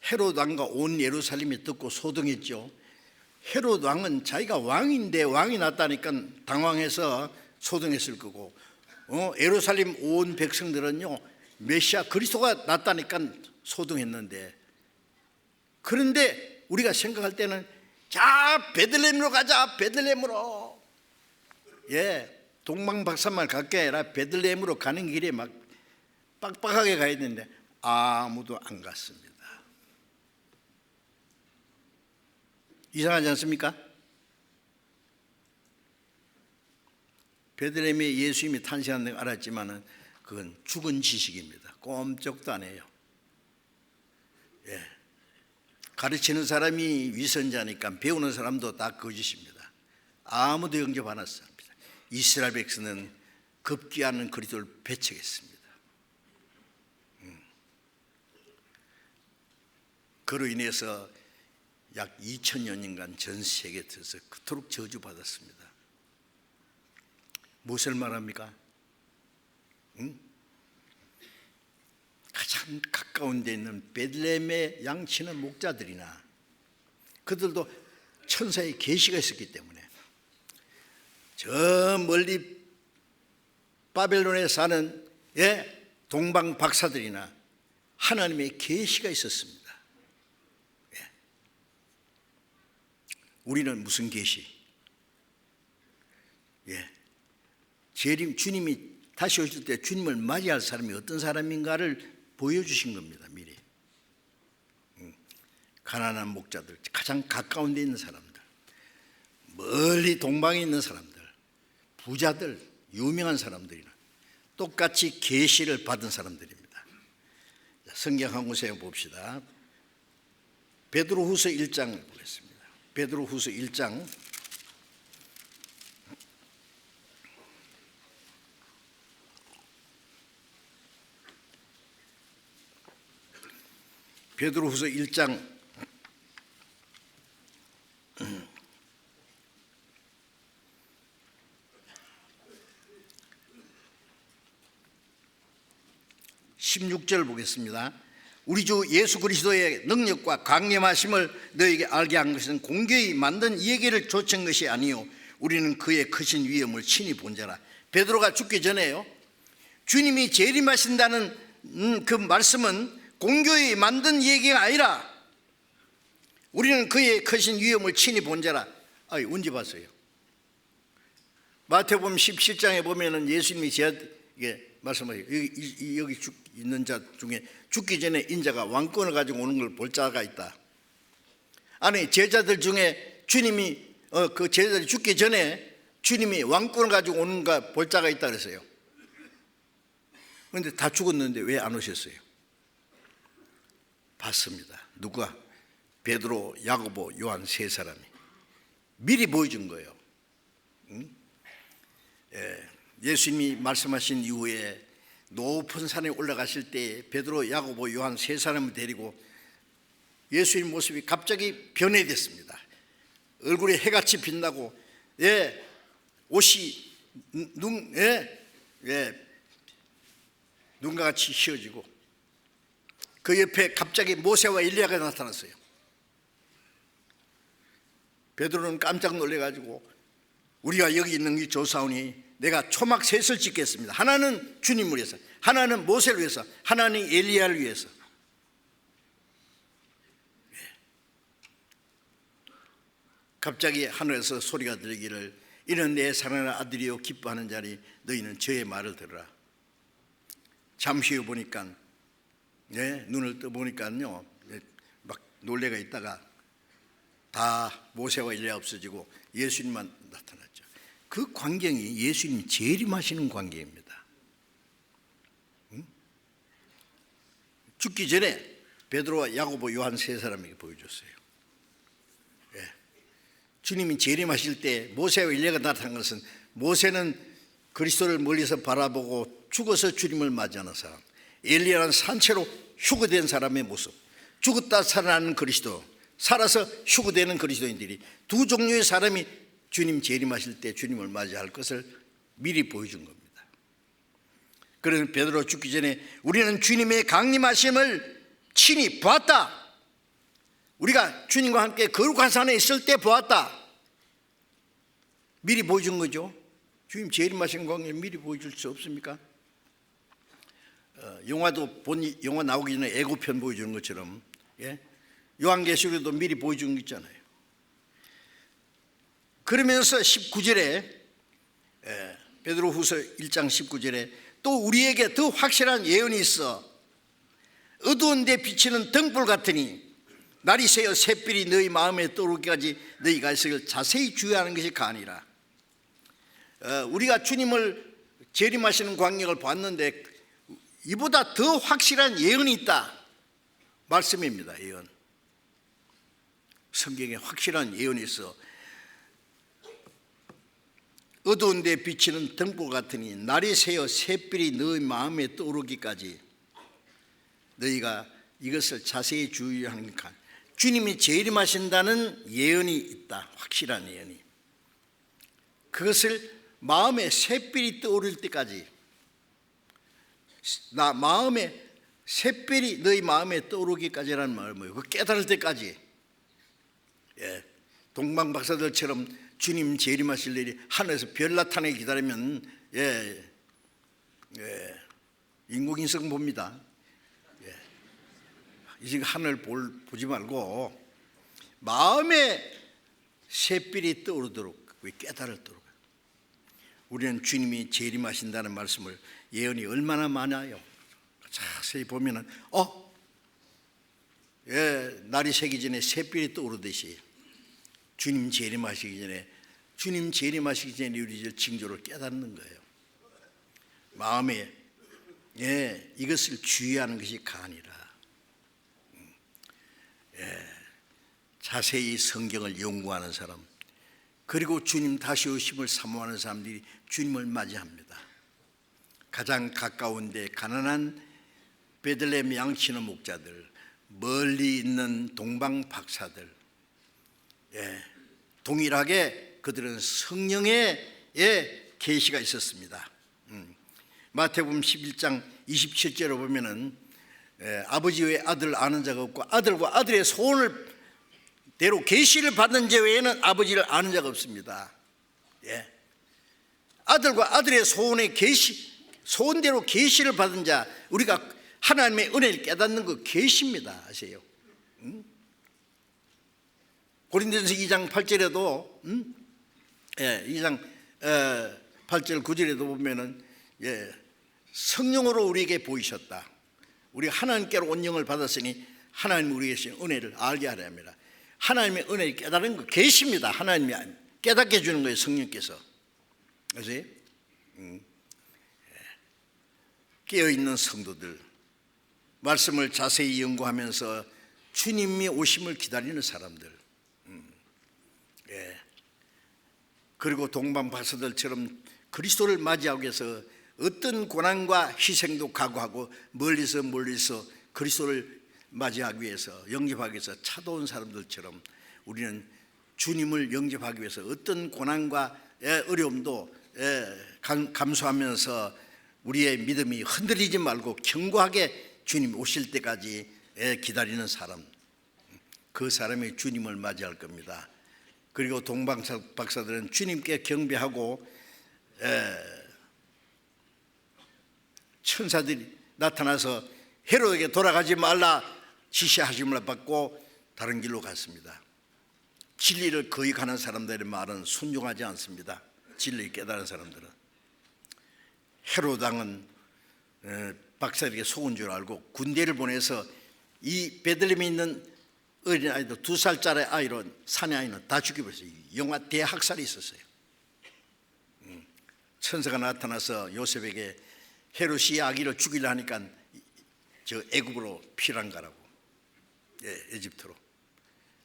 헤롯 왕과 온 예루살렘이 듣고 소동했죠. 헤롯 왕은 자기가 왕인데 왕이 났다니까 당황해서 소동했을 거고, 예루살렘 온 백성들은요 메시아 그리스도가 났다니까 소동했는데, 그런데 우리가 생각할 때는 자 베들레헴으로 가자. 베들레헴으로. 동방박사만 갈게 아니라 베들레헴으로 가는 길에 막 빡빡하게 가야 되는데 아무도 안 갔습니다. 이상하지 않습니까? 베들레헴에 예수님이 탄생한 걸 알았지만은 그건 죽은 지식입니다. 꼼짝도 안 해요. 가르치는 사람이 위선자니까 배우는 사람도 다 거짓입니다. 아무도 영접 안 했습니다. 이스라엘 백성은 급기야는 그리스도를 배척했습니다. 그로 인해서 약 2000여 년간 전 세계에서 그토록 저주받았습니다. 무엇을 말합니까? 가장 가까운 데 있는 베들레헴에 양치는 목자들이나 그들도 천사의 계시가 있었기 때문에 저 멀리 바벨론에 사는 동방 박사들이나 하나님의 계시가 있었습니다. 우리는 무슨 계시? 주님이 다시 오실 때 주님을 맞이할 사람이 어떤 사람인가를 보여주신 겁니다. 미리. 가난한 목자들, 가장 가까운 데 있는 사람들, 멀리 동방에 있는 사람들, 부자들, 유명한 사람들이나 똑같이 계시를 받은 사람들입니다. 성경 한 곳에 봅시다. 베드로후서 1장을 보겠습니다. 베드로후서 1장 베드로후서 1장 16절 보겠습니다. 우리 주 예수 그리스도의 능력과 강림하심을 너에게 알게 한 것은 공교히 만든 이 얘기를 조친 것이 아니요 우리는 그의 크신 위엄을 친히 본 자라. 베드로가 죽기 전에요, 주님이 재림하신다는 그 말씀은 공교히 만든 얘기가 아니라 우리는 그의 크신 위엄을 친히 본 자라. 언제 봤어요? 마태복음 17장에 보면은 예수님이 말씀하세요. 여기 있는 자 중에 죽기 전에 인자가 왕권을 가지고 오는 걸 볼 자가 있다. 아니, 제자들 중에 주님이 그 제자들이 죽기 전에 주님이 왕권을 가지고 오는 거 볼 자가 있다 그랬어요. 그런데 다 죽었는데 왜 안 오셨어요? 봤습니다. 누가? 베드로, 야고보, 요한 세 사람이 미리 보여준 거예요. 예수님이 말씀하신 이후에 높은 산에 올라가실 때 베드로, 야고보, 요한 세 사람을 데리고 예수님 모습이 갑자기 변해됐습니다. 얼굴에 해같이 빛나고 옷이 눈과 같이 휘어지고 그 옆에 갑자기 모세와 엘리야가 나타났어요. 베드로는 깜짝 놀래가지고 우리가 여기 있는 게 좋사오니 내가 초막 셋을 짓겠습니다. 하나는 주님을 위해서, 하나는 모세를 위해서, 하나는 엘리야를 위해서. 갑자기 하늘에서 소리가 들리기를 이는 내 사랑하는 아들이요 기뻐하는 자니 너희는 저의 말을 들으라. 잠시 후 보니까 눈을 떠보니까요 막 놀래가 있다가 다 모세와 엘리야 없어지고 예수님만 나타났죠. 그 광경이 예수님 재림하시는 광경입니다. 죽기 전에 베드로와 야고보, 요한 세 사람에게 보여줬어요. 주님이 재림하실 때 모세와 엘리야가 나타난 것은 모세는 그리스도를 멀리서 바라보고 죽어서 주님을 맞이하는 사람, 엘리야는 산채로 휴거된 사람의 모습, 죽었다 살아나는 그리스도, 살아서 휴거되는 그리스도인들이 두 종류의 사람이 주님 재림하실 때 주님을 맞이할 것을 미리 보여준 겁니다. 그래서 베드로 죽기 전에 우리는 주님의 강림하심을 친히 보았다. 우리가 주님과 함께 거룩한 산에 있을 때 보았다. 미리 보여준 거죠. 주님 재림하신 광경을 미리 보여줄 수 없습니까? 영화도 영화 나오기 전에 예고편 보여주는 것처럼 요한계시록에도 미리 보여준 거 있잖아요. 그러면서 19절에 베드로후서 1장 19절에 또 우리에게 더 확실한 예언이 있어. 어두운 데 비치는 등불 같으니 날이 새어 샛빛이 너희 마음에 떠오르기까지 너희가 있을 자세히 주의하는 것이 가니라. 우리가 주님을 재림하시는 광경을 봤는데 이보다 더 확실한 예언이 있다. 말씀입니다. 예언. 성경에 확실한 예언이 있어. 어두운 데 비치는 등불 같으니 날이 새어 샛별이 너희 마음에 떠오르기까지 너희가 이것을 자세히 주의하니까. 주님이 재림하신다는 예언이 있다. 확실한 예언이. 그것을 마음에 샛별이 떠오를 때까지, 나 마음에 샛별이 너희 마음에 떠오르기까지라는 말은 뭐예요? 그 깨달을 때까지. 동방 박사들처럼 주님 재림하실 일이 하늘에서 별 나타나기 기다리면 인공위성 봅니다. 이제 하늘 보지 말고 마음에 샛별이 떠오르도록 깨달도록. 우리는 주님이 재림하신다는 말씀을 예언이 얼마나 많아요. 자세히 보면은 날이 새기 전에 샛별이 떠오르듯이 주님 재림하시기 전에 우리 징조를 깨닫는 거예요. 마음에 이것을 주의하는 것이 가니라. 자세히 성경을 연구하는 사람, 그리고 주님 다시 오심을 사모하는 사람들이 주님을 맞이합니다. 가장 가까운 데 가난한 베들레헴 양치는 목자들, 멀리 있는 동방 박사들, 동일하게 그들은 성령의 계시가 있었습니다. 마태복음 11장 27절에 보면은 아버지 외에 아들을 아는 자가 없고 아들과 아들의 소원을 대로 계시를 받는 자 외에는 아버지를 아는 자가 없습니다. 아들과 아들의 소원의 계시, 소원대로 계시를 받은 자, 우리가 하나님의 은혜를 깨닫는 그 계시입니다. 아세요? 고린도전서 2장 8절에도 2장 8절 9절에도 보면은 성령으로 우리에게 보이셨다. 우리가 하나님께로 온영을 받았으니 하나님 우리에게 주신 은혜를 알게 하려 합니다. 하나님의 은혜를 깨달은 거 계시입니다. 하나님이 깨닫게 해주는 거예요. 성령께서. 그래서 깨어있는 성도들, 말씀을 자세히 연구하면서 주님이 오심을 기다리는 사람들, 그리고 동방 박사들처럼 그리스도를 맞이하기 위해서 어떤 고난과 희생도 각오하고 멀리서 그리스도를 맞이하기 위해서, 영접하기 위해서 찾아온 사람들처럼 우리는 주님을 영접하기 위해서 어떤 고난과 어려움도 감수하면서 우리의 믿음이 흔들리지 말고 견고하게 주님 오실 때까지 기다리는 사람, 그 사람이 주님을 맞이할 겁니다. 그리고 동방 박사들은 주님께 경배하고 천사들이 나타나서 헤롯에게 돌아가지 말라 지시하심을 받고 다른 길로 갔습니다. 진리를 거역하는 사람들의 말은 순종하지 않습니다. 진리를 깨달은 사람들은. 헤롯 왕은 박사에게 속은 줄 알고 군대를 보내서 이 베들레헴에 있는 어린아이도 2살짜리 아이로 사내 아이는 다 죽여버렸어요. 영아 대학살이 있었어요. 천사가 나타나서 요셉에게 헤롯이 아기를 죽이려 하니까 저 애굽으로 피난 가라고, 에집트로.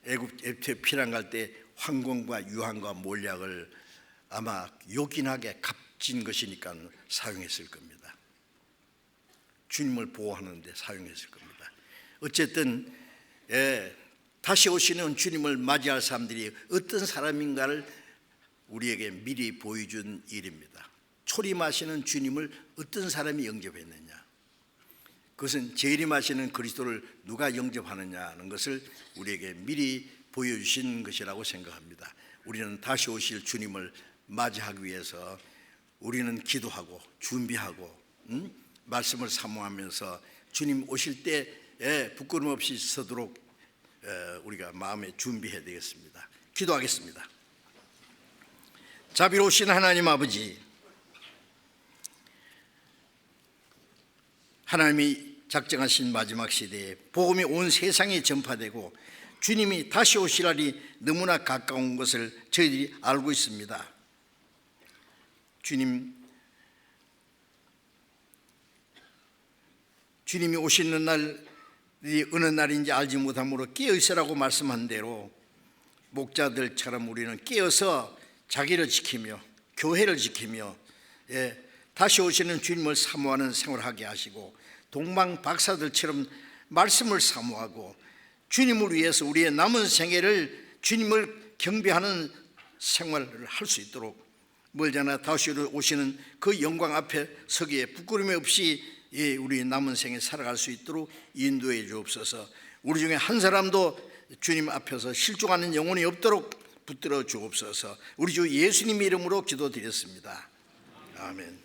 애굽에 피난 갈 때 황공과 유황과 몰약을 아마 요긴하게 값진 것이니까 사용했을 겁니다. 주님을 보호하는 데 사용했을 겁니다. 어쨌든 다시 오시는 주님을 맞이할 사람들이 어떤 사람인가를 우리에게 미리 보여준 일입니다. 초림하시는 주님을 어떤 사람이 영접했느냐, 그것은 재림하시는 그리스도를 누가 영접하느냐는 것을 우리에게 미리 보여주신 것이라고 생각합니다. 우리는 다시 오실 주님을 맞이하기 위해서 우리는 기도하고 준비하고 말씀을 사모하면서 주님 오실 때 부끄럼 없이 서도록 우리가 마음에 준비해야 되겠습니다. 기도하겠습니다. 자비로우신 하나님 아버지, 하나님이 작정하신 마지막 시대에 복음이 온 세상에 전파되고 주님이 다시 오실 날이 너무나 가까운 것을 저희들이 알고 있습니다. 주님이 오시는 날이 어느 날인지 알지 못하므로 깨어있으라고 말씀한 대로 목자들처럼 우리는 깨어서 자기를 지키며 교회를 지키며 다시 오시는 주님을 사모하는 생활하게 하시고, 동방 박사들처럼 말씀을 사모하고 주님을 위해서 우리의 남은 생애를 주님을 경배하는 생활을 할 수 있도록, 멀잖아 다시 오시는 그 영광 앞에 서기에 부끄러움이 없이 우리 남은 생에 살아갈 수 있도록 인도해 주옵소서. 우리 중에 한 사람도 주님 앞에서 실족하는 영혼이 없도록 붙들어 주옵소서. 우리 주 예수님 이름으로 기도드렸습니다. 아멘.